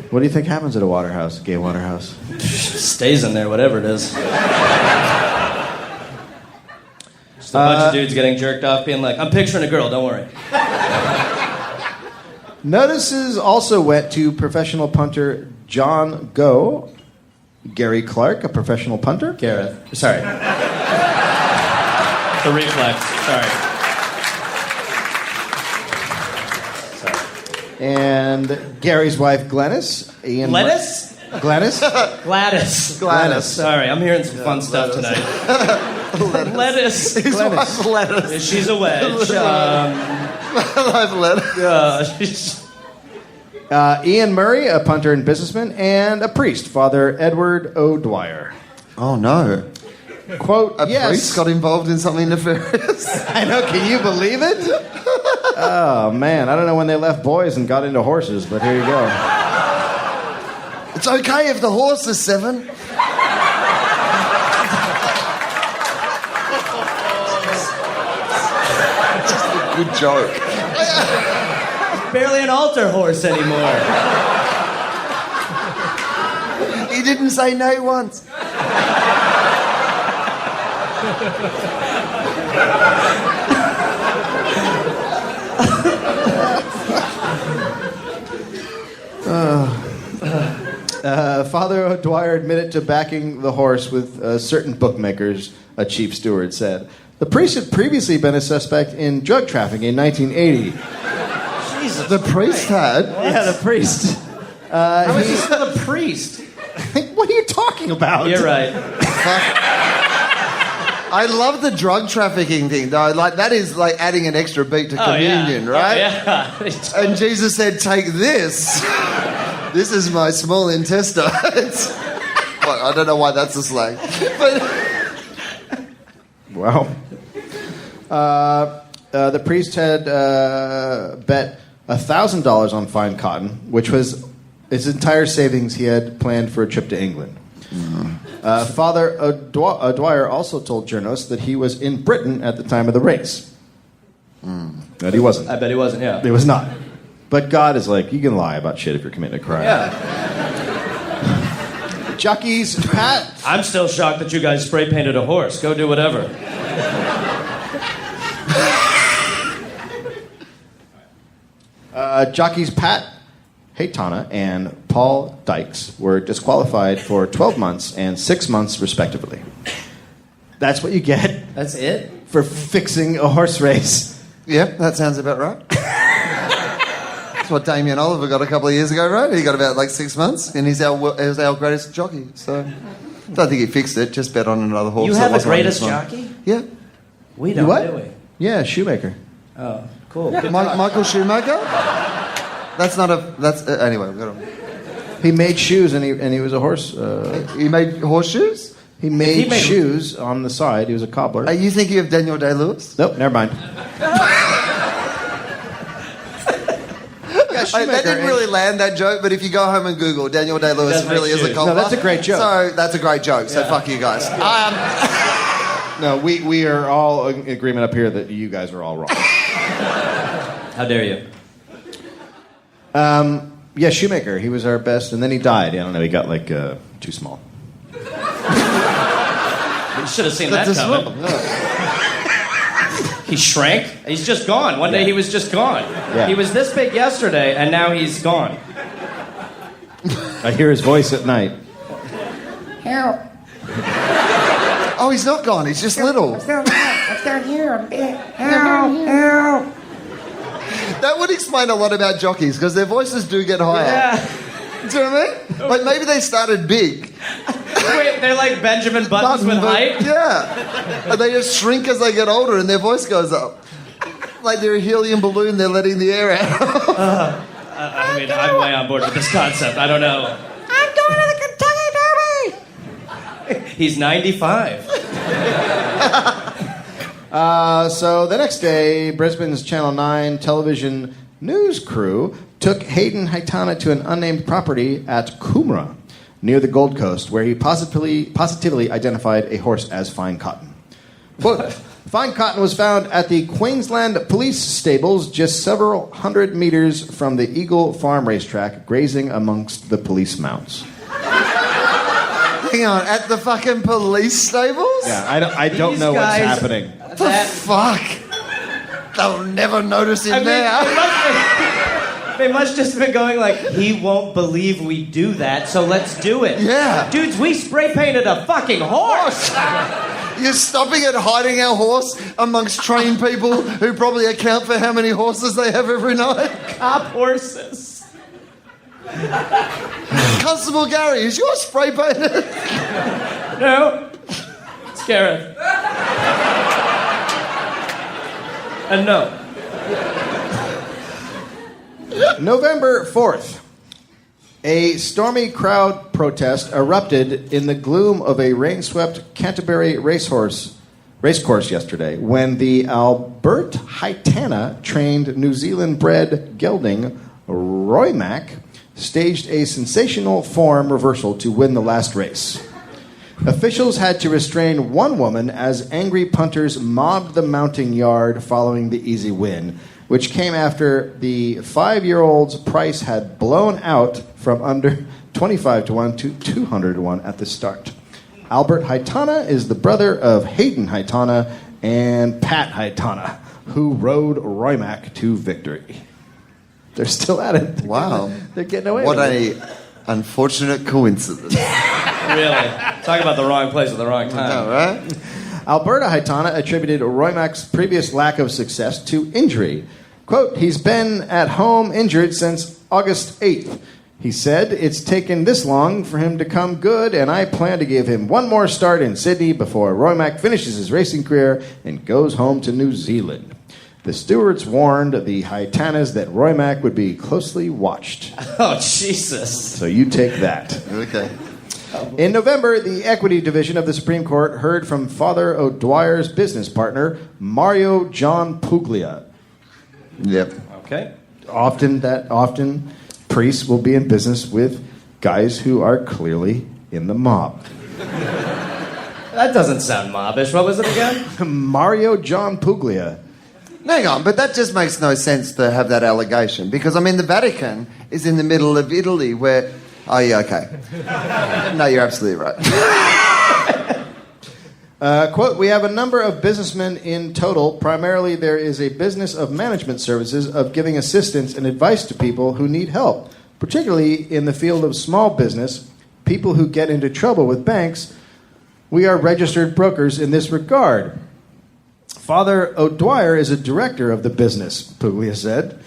What do you think happens at a Waterhouse, gay Waterhouse? Stays in there, whatever it is. Just a bunch of dudes getting jerked off, being like, I'm picturing a girl, don't worry. Notices also went to professional punter John Go, Gary Clark, a professional punter. Gareth. Sorry. The reflex. Sorry. And Gary's wife Glennis. Lettuce? Gladys? Gladys. Sorry, I'm hearing some fun stuff tonight. Lettuce. His wife lettuce. She's a wedge. I've lettuce. Ian Murray, a punter and businessman, and a priest, Father Edward O'Dwyer. Oh, no. Quote, A priest got involved in something nefarious. I know, can you believe it? Oh, man, I don't know when they left boys and got into horses, but here you go. It's okay if the horse is 7. Just a good joke. Barely an altar horse anymore. He didn't say no once. Father O'Dwyer admitted to backing the horse with certain bookmakers, a chief steward said. The priest had previously been a suspect in drug trafficking in 1980. Jesus. The priest had? Yeah, the priest. How is he still a priest? What are you talking about? You're right. I love the drug trafficking thing, though. Like, that is like adding an extra beat to communion, right? Yeah. And Jesus said, take this. This is my small intestine. Well, I don't know why that's a slang. But... Wow. The priest had bet $1,000 on fine cotton, which was his entire savings he had planned for a trip to England. Father O'Dwyer also told journalists that he was in Britain at the time of the race. But he wasn't. I bet he wasn't, yeah. He was not. But God is like, you can lie about shit if you're committing a crime. Yeah. Jockey's Pat. I'm still shocked that you guys spray painted a horse. Go do whatever. Jockeys Pat Haytana and Paul Dykes were disqualified for 12 months and 6 months, respectively. That's what you get. That's it? For fixing a horse race. Yep, that sounds about right. That's what Damien Oliver got a couple of years ago, right? He got about like 6 months, and he's our greatest jockey. So I don't think he fixed it. Just bet on another horse. You that have a wasn't on greatest his one. jockey? Yeah. We don't, what? do we? Yeah, Shoemaker. Oh, cool. Michael Schumacher? That's not a... That's anyway, we've got him. He made shoes, and he was a horse. He made horseshoes? He made shoes on the side. He was a cobbler. Are you thinking of Daniel Day-Lewis? Nope, never mind. That didn't really land, that joke, but if you go home and Google, Daniel Day-Lewis really is a cobbler. No, that's a great joke. So that's a great joke, so fuck you guys. No, we are all in agreement up here that you guys are all wrong. How dare you? Yeah, Shoemaker. He was our best, and then he died. I don't know. He got like too small. You should have seen that coming. He shrank. He's just gone. One day he was just gone. Yeah. He was this big yesterday, and now he's gone. I hear his voice at night. Help. Oh, he's not gone. He's just little. I'm still here. I'm big. Help. That would explain a lot about jockeys, because their voices do get higher. Yeah. Do you know what I mean? Like, maybe they started big. Wait, they're like Benjamin Buttons with height? Yeah. And they just shrink as they get older, and their voice goes up. Like they're a helium balloon, they're letting the air out. I mean, I'm way on board with this concept. I don't know. I'm going to the Kentucky Derby. He's 95. So the next day, Brisbane's Channel 9 television news crew took Hayden Haitana to an unnamed property at Coomera, near the Gold Coast, where he positively identified a horse as Fine Cotton. Quote, Fine Cotton was found at the Queensland Police Stables just several hundred meters from the Eagle Farm racetrack, grazing amongst the police mounts. Hang on, at the fucking police stables? Yeah, I don't These know what's guys- happening. What the fuck? They'll never notice him there. They must just have been going like, he won't believe we do that, so let's do it. Yeah. Dudes, we spray painted a fucking horse. You're stopping at hiding our horse amongst trained people who probably account for how many horses they have every night. Cop horses. Constable Gary, is yours spray painted? No. It's Gareth. And no. November 4th. A stormy crowd protest erupted in the gloom of a rain-swept Canterbury racecourse yesterday when the Albert Haitana trained New Zealand-bred gelding Roy Mack staged a sensational form reversal to win the last race. Officials had to restrain one woman as angry punters mobbed the mounting yard following the easy win, which came after the 5-year-old's price had blown out from under 25-1 to 200-1 at the start. Albert Haitana is the brother of Hayden Haitana and Pat Haitana, who rode Roy Mack to victory. They're still at it. Wow. They're getting away What with it. a unfortunate coincidence. Really. Talk about the wrong place at the wrong time. All right? Alberta Haitana attributed Roy Mack's previous lack of success to injury. Quote, he's been at home injured since August 8th. He said, it's taken this long for him to come good, and I plan to give him one more start in Sydney before Roy Mack finishes his racing career and goes home to New Zealand. The stewards warned the Haitanas that Roy Mack would be closely watched. Oh, Jesus. So you take that. Okay. In November, the Equity Division of the Supreme Court heard from Father O'Dwyer's business partner, Mario John Puglia. Yep. Okay. Often priests will be in business with guys who are clearly in the mob. That doesn't sound mobbish. What was it again? Mario John Puglia. Hang on, but that just makes no sense to have that allegation, because, I mean, the Vatican is in the middle of Italy where... Oh, yeah, okay. No, you're absolutely right. Quote, we have a number of businessmen in total. Primarily, there is a business of management services of giving assistance and advice to people who need help, particularly in the field of small business, people who get into trouble with banks. We are registered brokers in this regard. Father O'Dwyer is a director of the business, Puglia said.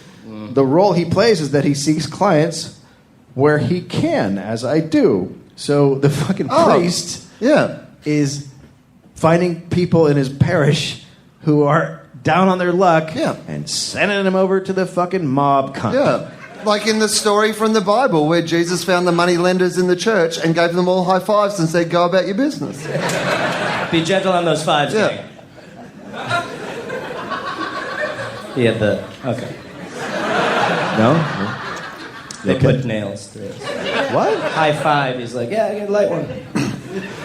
the role he plays is that he seeks clients where he can, as I do. So the fucking priest is finding people in his parish who are down on their luck and sending them over to the fucking mob cunt. Yeah. Like in the story from the Bible where Jesus found the money lenders in the church and gave them all high fives and said, go about your business. Be gentle on those fives, gang. He had the... Okay. No? They put nails through it. What? High five. He's like, yeah, I get a light one.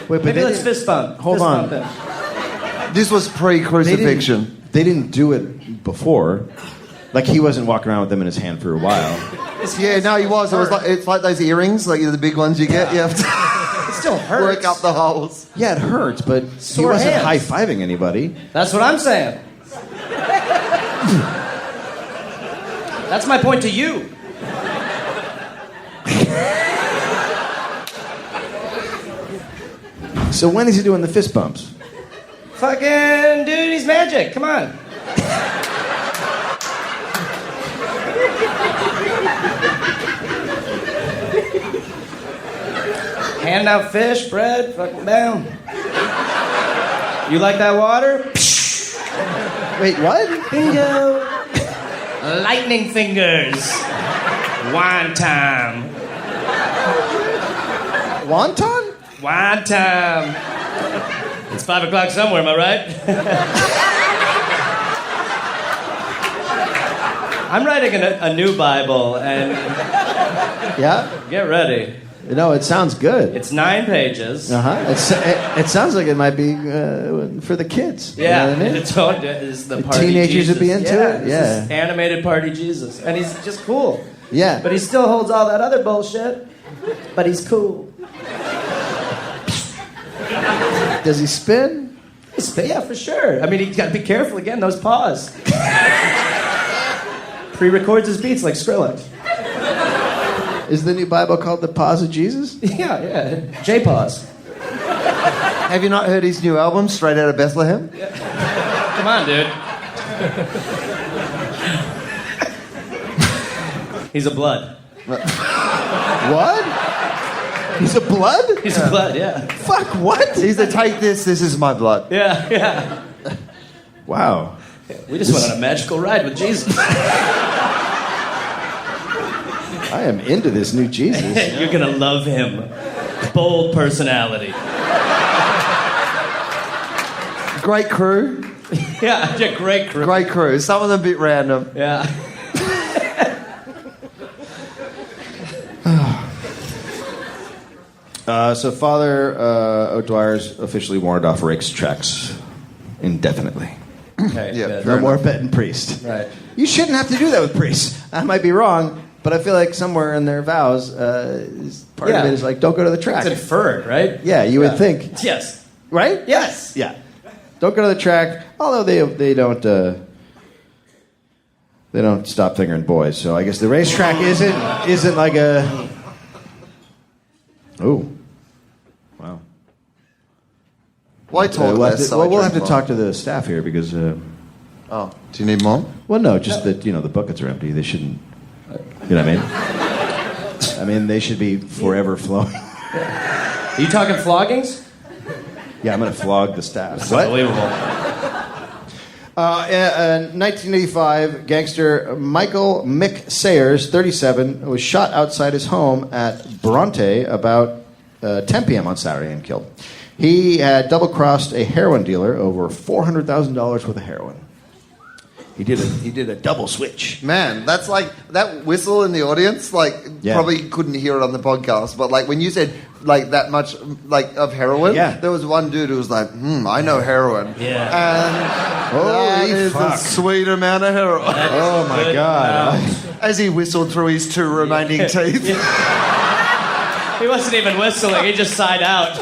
Wait, Maybe let's fist bump. Hold fist on. Bump This was pre-crucifixion. They didn't do it before. Like, he wasn't walking around with them in his hand for a while. Yeah, no, he was. It's like those earrings, like the big ones you get. You have to it still hurts. work up the holes. Yeah, it hurts, but Sore he wasn't hands. high-fiving anybody. That's what I'm saying. That's my point to you. So when is he doing the fist bumps? Fucking dude, he's magic. Come on. Hand out fish, bread, fucking down. You like that water? Wait, what? Bingo. Lightning fingers. Wine time. Wonton? Wine time. It's 5 o'clock somewhere, am I right? I'm writing a new Bible, and Yeah? get ready. No, it sounds good. It's 9 pages. It sounds like it might be for the kids. Yeah, You know what I mean? it's the party teenagers Jesus. would be into it? This Yeah. is animated party Jesus. And he's just cool. Yeah. But he still holds all that other bullshit. But he's cool. Does he spin? Yeah, for sure. I mean, you got to be careful again, those paws. Pre-records his beats like Skrillex. Is the new Bible called the Paws of Jesus? Yeah. J-paws. Have you not heard his new album, Straight Outta Bethlehem? Come on, dude. He's a blood. What? He's a blood? He's a blood, yeah. Fuck, what? He's the take this is my blood. Yeah. Wow. We just went on a magical ride with Jesus. I am into this new Jesus. You're gonna love him. Bold personality. Great crew. Yeah, great crew. Great crew. Some of them a bit random. Yeah. So Father O'Dwyer's officially warned off Rake's tracks indefinitely. Okay, Yeah, good. No more betting priest. Right. You shouldn't have to do that with priests. I might be wrong, but I feel like somewhere in their vows, part of it is like, don't go to the track. It's inferred, right? Yeah, you would think. Yes. Right? Yes. Yeah. Don't go to the track, although they don't stop fingering boys. So I guess the racetrack isn't like a... Oh. Wow. Why talk less? We'll have to talk to the staff here because... Oh, do you need more? Well, no, just that, the buckets are empty. They shouldn't... You know what I mean? I mean, they should be forever flowing. Are you talking floggings? Yeah, I'm going to flog the staff. That's unbelievable. In 1985, gangster Michael Mick Sayers, 37, was shot outside his home at Bronte about 10 p.m. on Saturday and killed. He had double-crossed a heroin dealer over $400,000 worth of heroin. He did a double switch. Man, that's like that whistle in the audience. Probably couldn't hear it on the podcast, but like when you said like that much like of heroin, there was one dude who was like, I know heroin. Yeah. And that is a sweet amount of heroin. Oh my God! As he whistled through his 2 remaining teeth. He wasn't even whistling. He just sighed out.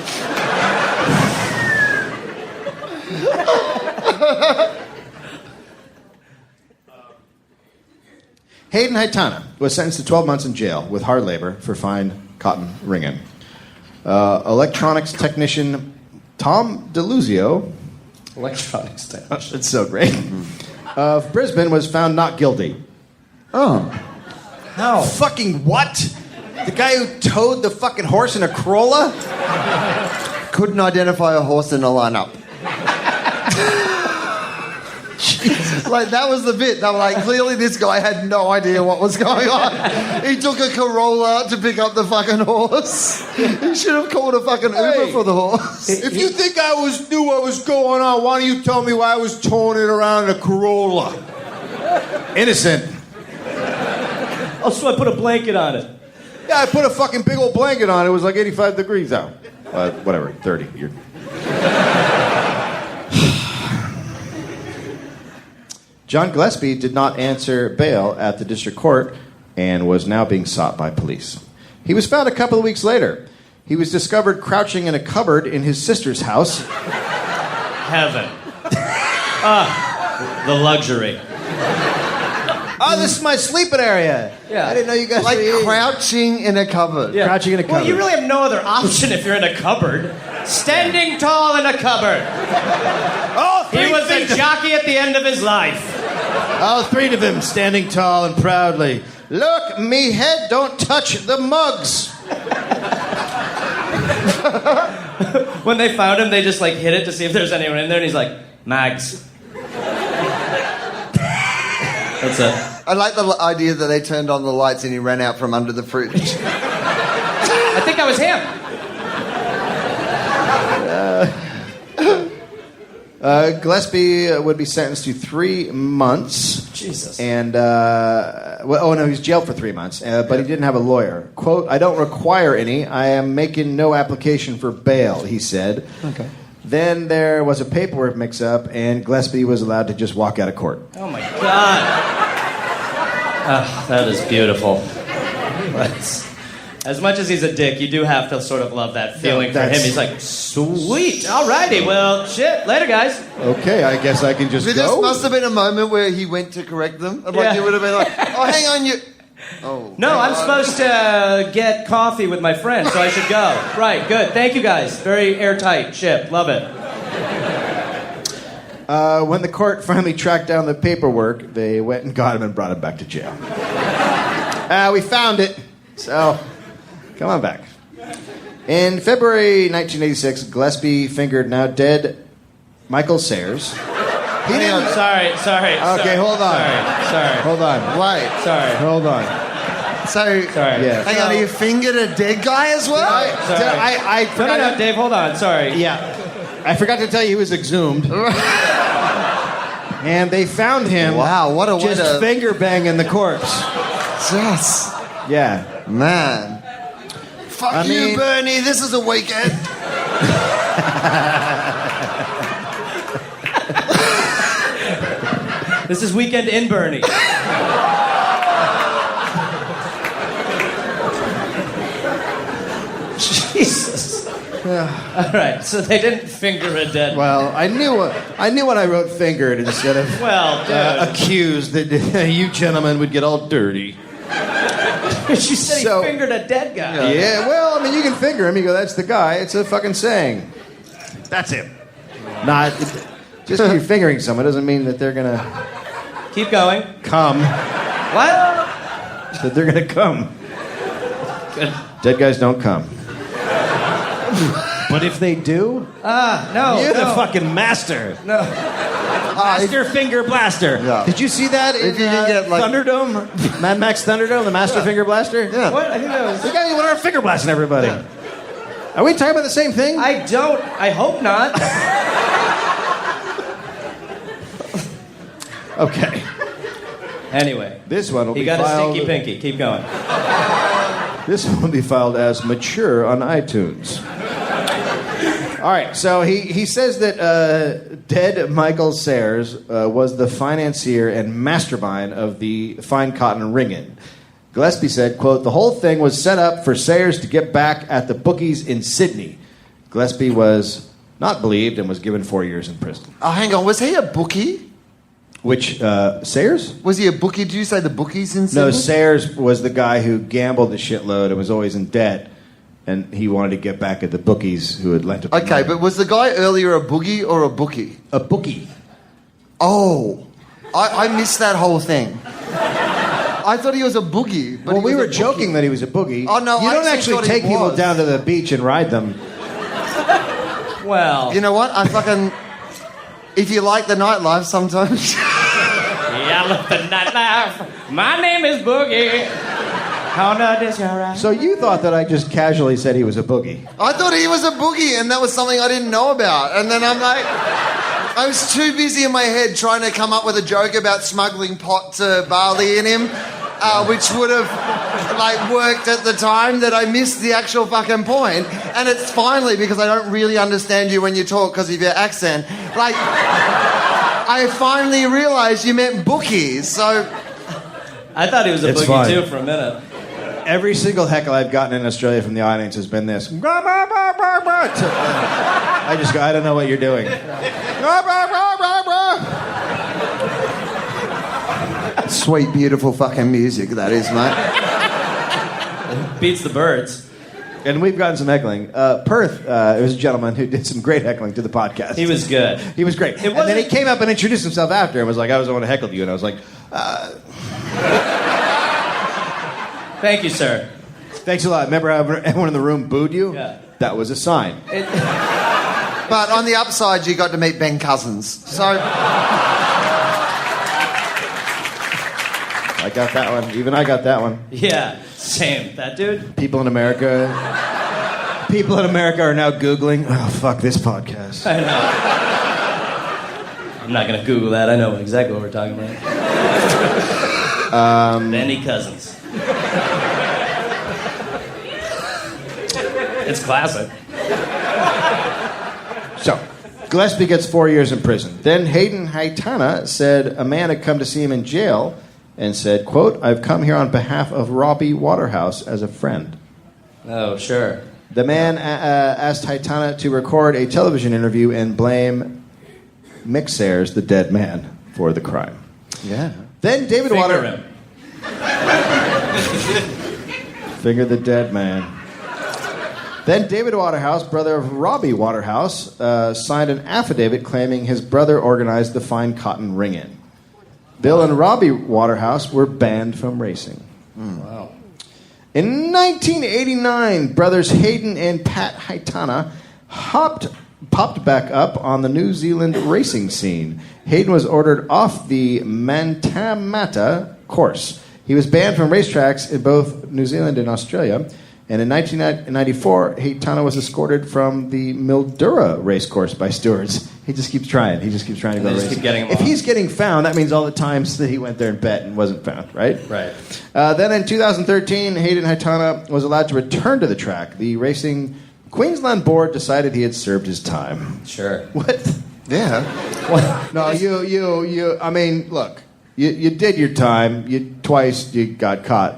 Hayden Haitana was sentenced to 12 months in jail with hard labor for fine cotton ringing. Electronics technician Tom DeLuzio, Electronics technician. it's so great, of Brisbane was found not guilty. Oh. How? Fucking what? The guy who towed the fucking horse in a Corolla? Couldn't identify a horse in a lineup. Like, that was the bit. They were like, clearly this guy had no idea what was going on. He took a Corolla to pick up the fucking horse. He should have called a fucking Uber for the horse. If you think I knew what was going on, why don't you tell me why I was towing it around in a Corolla? Innocent. Oh, so I put a blanket on it. Yeah, I put a fucking big old blanket on. It was like 85 degrees out. Whatever, 30. John Gillespie did not answer bail at the district court and was now being sought by police. He was found a couple of weeks later. He was discovered crouching in a cupboard in his sister's house. Heaven. The luxury. Oh, this is my sleeping area. Yeah. I didn't know you guys Like were crouching in a cupboard. Yeah. Crouching in a cupboard. Well, you really have no other option if you're in a cupboard. Standing tall in a cupboard. Oh, He was a jockey at the end of his life. All three of them standing tall and proudly. Look, me head don't touch the mugs. When they found him, they just like hit it to see if there's anyone in there, and he's like, Mags. That's it. I like the idea that they turned on the lights and he ran out from under the fridge. I think that was him. Gillespie would be sentenced to 3 months. Jesus. And, he was jailed for 3 months, but he didn't have a lawyer. Quote, I don't require any. I am making no application for bail, he said. Okay. Then there was a paperwork mix-up, and Gillespie was allowed to just walk out of court. Oh, my God. That is beautiful. As much as he's a dick, you do have to sort of love that feeling for him. He's like, sweet, alrighty, well, shit, later, guys. Okay, I guess I can just There go. just must have been a moment where he went to correct them. Like, Yeah. you would have been like, oh, hang on, you... Oh. No, I'm supposed to get coffee with my friend, so I should go. Right, good. Thank you, guys. Very airtight ship. Love it. When the court finally tracked down the paperwork, they went and got him and brought him back to jail. We found it, so come on back. In February 1986, Gillespie fingered now dead Michael Sayers. He didn't. Sorry. Okay, hold on. Sorry. Hold on. Wait. Sorry. Hold on. So, Sorry. Yeah. hang on, you fingered a dead guy as well? I forgot No, Dave, hold on. Sorry. Yeah. I forgot to tell you he was exhumed. And they found him Wow, what a way just to... finger banging the corpse. Yes. Yeah. Man. Fuck you, mean- Bernie. This is a weekend. This is Weekend in Bernie. Jesus. All right, so they didn't finger a dead. Well, I knew when I wrote fingered instead of Well, dude. accused that you gentlemen would get all dirty. She said So- he fingered a dead guy. Yeah, well, I mean, you can finger him. You go, that's the guy. It's a fucking saying. That's him. Not just because you're fingering someone doesn't mean that they're gonna Keep going. come. What? That they're gonna come. Good. Dead guys don't come. But if they do, No. you're no. the fucking master. No. Master Finger Blaster. Yeah. Did you see that in If you can get, like- Thunderdome? Mad Max Thunderdome, the Master Finger Blaster? Yeah. What? I think that was. The guy who went around finger blasting everybody. Are we talking about the same thing? I don't. I hope not. Okay. Anyway. This one will He be got a filed. stinky pinky. Keep going. This one will be filed as mature on iTunes. All right, so he says that dead Michael Sayers was the financier and mastermind of the Fine Cotton Ring-In. Gillespie said, quote, the whole thing was set up for Sayers to get back at the bookies in Sydney. Gillespie was not believed and was given 4 years in prison. Oh, hang on. Was he a bookie? Which, Sayers? Was he a bookie? Did you say the bookies in Sydney? No, Sayers was the guy who gambled a shitload and was always in debt. And he wanted to get back at the bookies who had lent him Okay, money. but was the guy earlier a boogie or a bookie? A bookie. Oh, I missed that whole thing. I thought he was a boogie. But Well, we were joking that he was a boogie. Oh, no, you I don't actually actually thought he take people was. down to the beach and ride them. Well, You know what? I fucking... If you like the nightlife sometimes... I love the nightlife. My name is Boogie. How does your eyes? So you thought that I just casually said he was a boogie. I thought he was a boogie, and that was something I didn't know about. And then I'm like... I was too busy in my head trying to come up with a joke about smuggling pot to Bali in him, which would have worked at the time, that I missed the actual fucking point. And it's finally because I don't really understand you when you talk because of your accent. I finally realised you meant bookies. So I thought he was a It's boogie fine. too for a minute. Every single heckle I've gotten in Australia from the audience has been this. I just go, I don't know what you're doing. sweet, beautiful fucking music that is, mate. Beats the birds. And we've gotten some heckling. Perth, it was a gentleman who did some great heckling to the podcast. He was good. He was great. And then he came up and introduced himself after and was like, I was the one who heckled you. And I was like, Thank you, sir. thanks a lot. Remember how everyone in the room booed you? Yeah. That was a sign. But on the upside, you got to meet Ben Cousins. So I got that one. Even I got that one. Yeah, same. That dude? People in America are now Googling, oh, fuck this podcast. I know. I'm not going to Google that. I know exactly what we're talking about. Benny Cousins. It's classic. So, Gillespie gets 4 years in prison. Then Hayden Haitana said a man had come to see him in jail and said, quote, I've come here on behalf of Robbie Waterhouse as a friend. Oh, sure. The man asked Haitana to record a television interview and blame Mick Sayers, the dead man, for the crime. yeah. Then David Finger him. Finger the dead man. Then David Waterhouse, brother of Robbie Waterhouse, signed an affidavit claiming his brother organized the Fine Cotton ring-in. Bill and Robbie Waterhouse were banned from racing. Wow. In 1989, brothers Hayden and Pat Haitana popped back up on the New Zealand racing scene. Hayden was ordered off the Mantamata course. He was banned from racetracks in both New Zealand and Australia. And in 1994, Haitana was escorted from the Mildura racecourse by stewards. He just keeps trying. He just keeps trying to And go they just racing. keep getting him If off. he's getting found, that means all the times that he went there and bet and wasn't found, right? Right. Then in 2013, Hayden Haitana was allowed to return to the track. The Racing Queensland board decided he had served his time. Sure. What? Yeah. No, you. I mean, look, you did your time. Twice you got caught,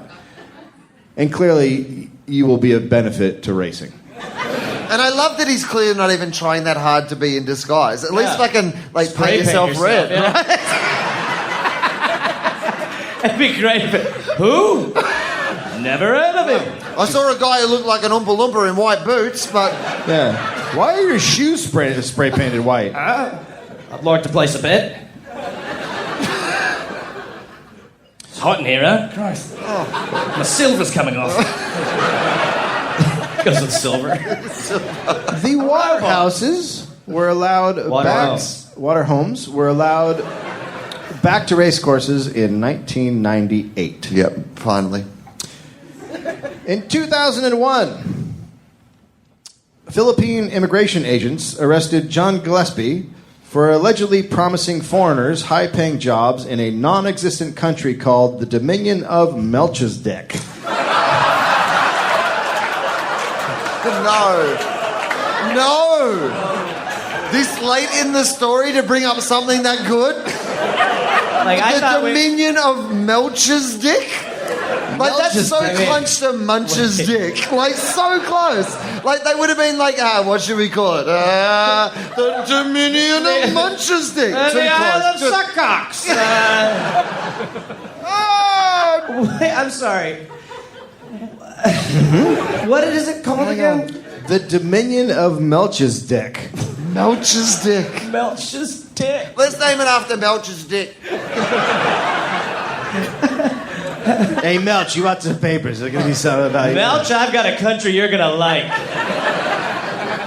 and clearly you will be of benefit to racing. And I love that he's clearly not even trying that hard to be in disguise. At least fucking Spray paint yourself red. yeah. It'd be great if it... Who? Never heard of him. I saw a guy who looked like an Oompa Loompa in white boots, but Yeah. Why are your shoes spray painted white? I'd like to place a bet. It's hot in here, huh? Christ. My silver's coming off. Because it's silver. The Waterhouses were allowed Waterhomes were allowed back to race courses in 1998. yep, finally. In 2001, Philippine immigration agents arrested John Gillespie for allegedly promising foreigners high-paying jobs in a non-existent country called the Dominion of Melchizedek. No. This late in the story to bring up something that good? Like, I The thought Dominion of Melchizedek? Like, that's so Melchizedek. close to Munch's dick. Like, so close. Like, they would have been like, what should we call it? The Dominion of Munch's dick. Too the Isle of close. Suckcocks. Wait, I'm sorry. What is it called again? The Dominion of Melchizedek. Melch's dick. Melch's dick. Let's name it after Melch's dick. Hey, Melch, you want some papers? There's going to be something about you. Melch, I've got a country you're gonna like.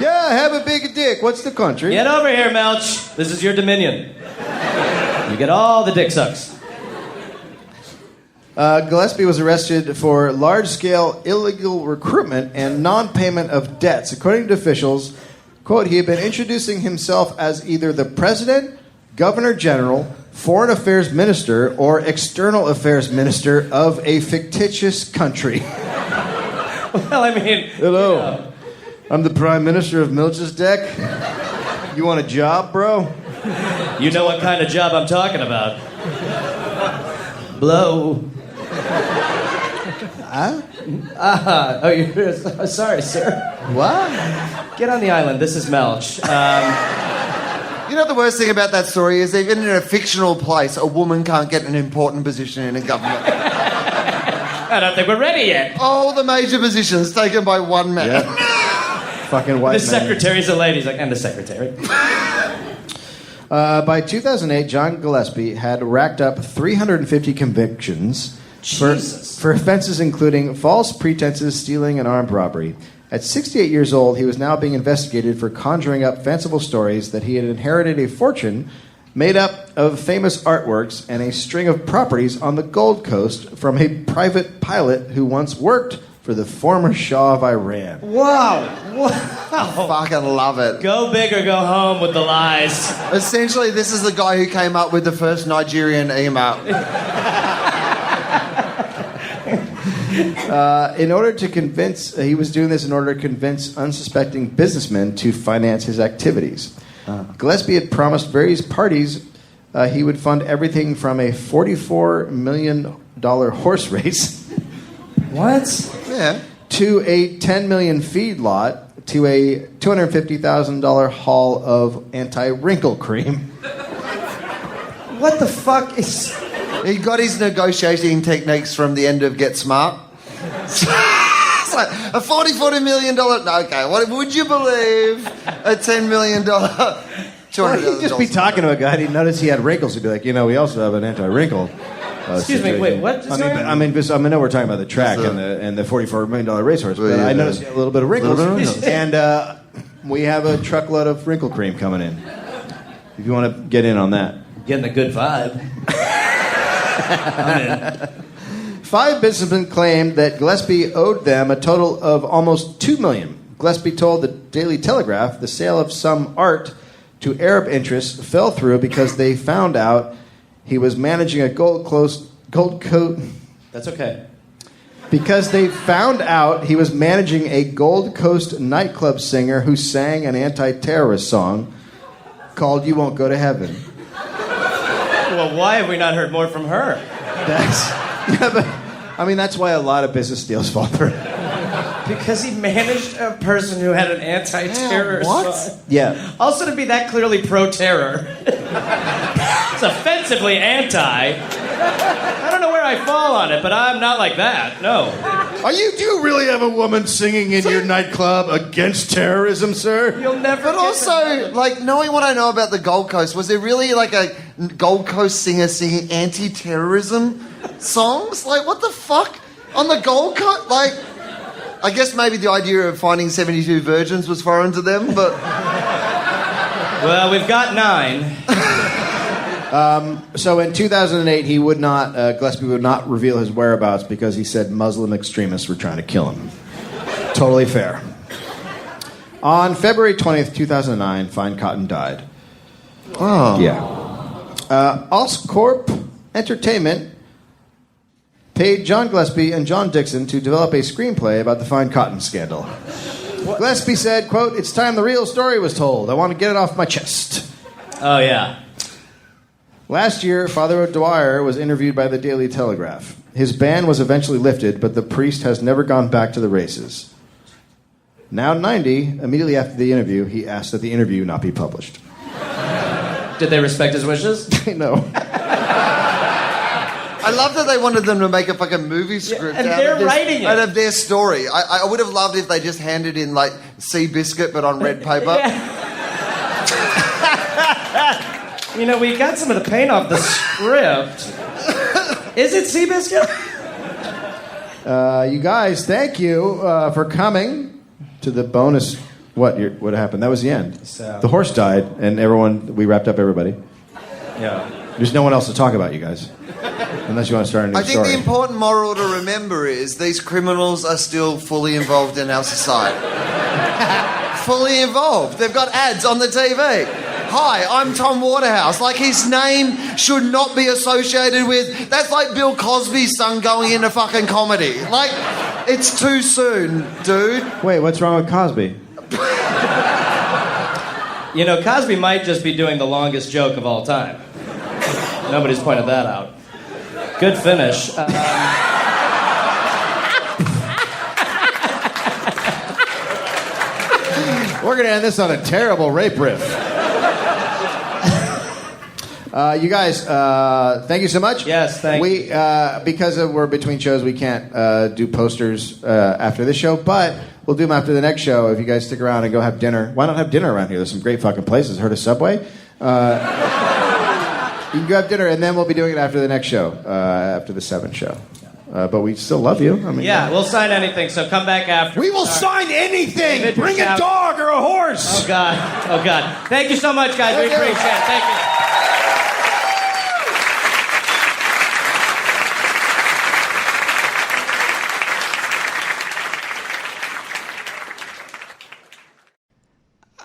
Yeah, have a big dick. What's the country? Get over here, Melch. This is your dominion. You get all the dick sucks. Gillespie was arrested for large-scale illegal recruitment and non-payment of debts. According to officials, quote, he had been introducing himself as either the president, governor general, foreign affairs minister, or external affairs minister of a fictitious country. Well, I mean... Hello. You know. I'm the prime minister of Melchizedek. You want a job, bro? You know what kind of job I'm talking about. Blow. Huh? Oh, you're sorry, sir. What? Get on the island. This is Melch. You know the worst thing about that story is even in a fictional place, a woman can't get an important position in a government. I don't think we're ready yet. All the major positions taken by one man. Yeah. Fucking white The man. secretary's a lady. He's like, I'm the secretary. By 2008, John Gillespie had racked up 350 convictions for offenses including false pretenses, stealing, and armed robbery. At 68 years old, he was now being investigated for conjuring up fanciful stories that he had inherited a fortune made up of famous artworks and a string of properties on the Gold Coast from a private pilot who once worked for the former Shah of Iran. Wow. I fucking love it. Go big or go home with the lies. Essentially, this is the guy who came up with the first Nigerian email. He was doing this in order to convince unsuspecting businessmen to finance his activities. Gillespie had promised various parties he would fund everything from a $44 million horse race. What? Yeah. To a $10 million feed lot, to a $250,000 haul of anti-wrinkle cream. What the fuck is... He got his negotiating techniques from the end of Get Smart. It's like a $40 million... Okay, what would you believe? A $10 million... $200,000. He'd just be talking to a guy and he'd notice he had wrinkles. He'd be like, we also have an anti-wrinkle Excuse me, wait, what? I know we're talking about the track and the $44 million racehorse, but I noticed he had a little bit of wrinkles. And we have a truckload of wrinkle cream coming in. If you want to get in on that. Getting a good vibe. I'm in. 5 businessmen claimed that Gillespie owed them a total of almost $2 million. Gillespie told the Daily Telegraph the sale of some art to Arab interests fell through because they found out he was managing a Gold Coast. That's okay. Because they found out he was managing a Gold Coast nightclub singer who sang an anti-terrorist song called "You Won't Go to Heaven." Well, why have we not heard more from her? That's why a lot of business deals fall through. Because he managed a person who had an anti-terror song. Yeah. Also, to be that clearly pro-terror. It's offensively anti. I don't know where I fall on it, but I'm not like that. No. Do you really have a woman singing in your nightclub against terrorism, sir? You'll never. But also, knowing what I know about the Gold Coast, was there really a Gold Coast singer singing anti-terrorism songs? What the fuck? On the Gold Coast? I guess maybe the idea of finding 72 virgins was foreign to them, but... Well, we've got 9. So in 2008, Gillespie would not reveal his whereabouts because he said Muslim extremists were trying to kill him. Totally fair. On February 20th, 2009, Fine Cotton died. Oh. Yeah. Oscorp Entertainment paid John Gillespie and John Dixon to develop a screenplay about the Fine Cotton scandal. Gillespie said, quote, "It's time the real story was told. I want to get it off my chest." Oh, yeah. Last year, Father O'Dwyer was interviewed by the Daily Telegraph. His ban was eventually lifted, but the priest has never gone back to the races. Now 90, immediately after the interview, he asked that the interview not be published. Did they respect his wishes? No. I love that they wanted them to make a fucking movie script and they're writing it. out of their story. I would have loved if they just handed in Seabiscuit but on red paper. We got some of the paint off the script. Is it Seabiscuit? You guys, thank you for coming to the bonus. What happened? That was the end. The horse died, and we wrapped up everybody. Yeah. There's no one else to talk about, you guys. Unless you want to start a new story. I think the important moral to remember is these criminals are still fully involved in our society. Fully involved. They've got ads on the TV. Hi, I'm Tom Waterhouse. Like, his name should not be associated with... That's like Bill Cosby's son going into fucking comedy. Like, it's too soon, dude. Wait, what's wrong with Cosby? You know, Cosby might just be doing the longest joke of all time. Nobody's pointed that out. Good finish. We're going to end this on a terrible rape riff. You guys, thank you so much. Yes, thank you. Because we're between shows, we can't do posters after this show, but we'll do them after the next show if you guys stick around and go have dinner. Why not have dinner around here? There's some great fucking places. Heard of Subway? You can go have dinner, and then we'll be doing it after the next show, after the 7 show. But we still love you. I mean, yeah, we'll sign anything, so come back after. We will sign anything! Bring a dog or a horse! Oh, God. Oh, God. Thank you so much, guys. We appreciate it. Thank you.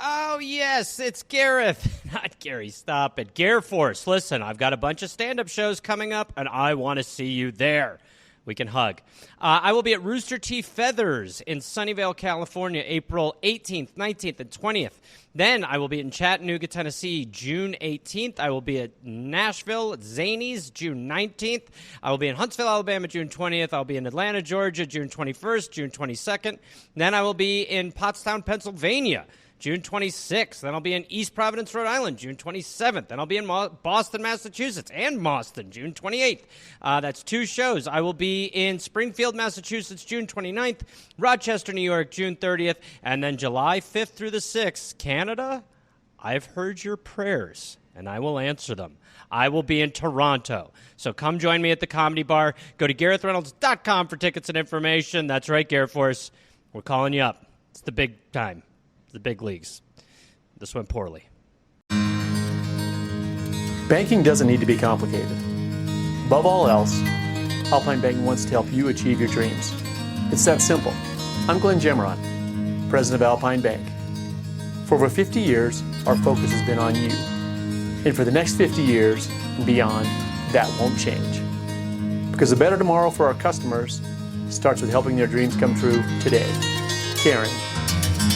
Oh, yes, it's Gareth. Not Gary, stop it. Gare Force. Listen, I've got a bunch of stand-up shows coming up, and I want to see you there. We can hug. I will be at Rooster Teeth Feathers in Sunnyvale, California, April 18th, 19th, and 20th. Then I will be in Chattanooga, Tennessee, June 18th. I will be at Nashville, Zanies, June 19th. I will be in Huntsville, Alabama, June 20th. I'll be in Atlanta, Georgia, June 21st, June 22nd. Then I will be in Pottstown, Pennsylvania, June 26th. Then I'll be in East Providence, Rhode Island, June 27th. Then I'll be in Boston, Massachusetts, and Boston, June 28th. That's 2 shows. I will be in Springfield, Massachusetts, June 29th, Rochester, New York, June 30th, and then July 5th through the 6th, Canada. I've heard your prayers, and I will answer them. I will be in Toronto. So come join me at the Comedy Bar. Go to GarethReynolds.com for tickets and information. That's right, Gare Force. We're calling you up. It's the big time. The big leagues. This went poorly. Banking doesn't need to be complicated. Above all else, Alpine Bank wants to help you achieve your dreams. It's that simple. I'm Glenn Gemmeron, president of Alpine Bank. For over 50 years, our focus has been on you. And for the next 50 years and beyond, that won't change. Because a better tomorrow for our customers starts with helping their dreams come true today. Caring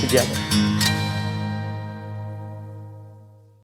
together.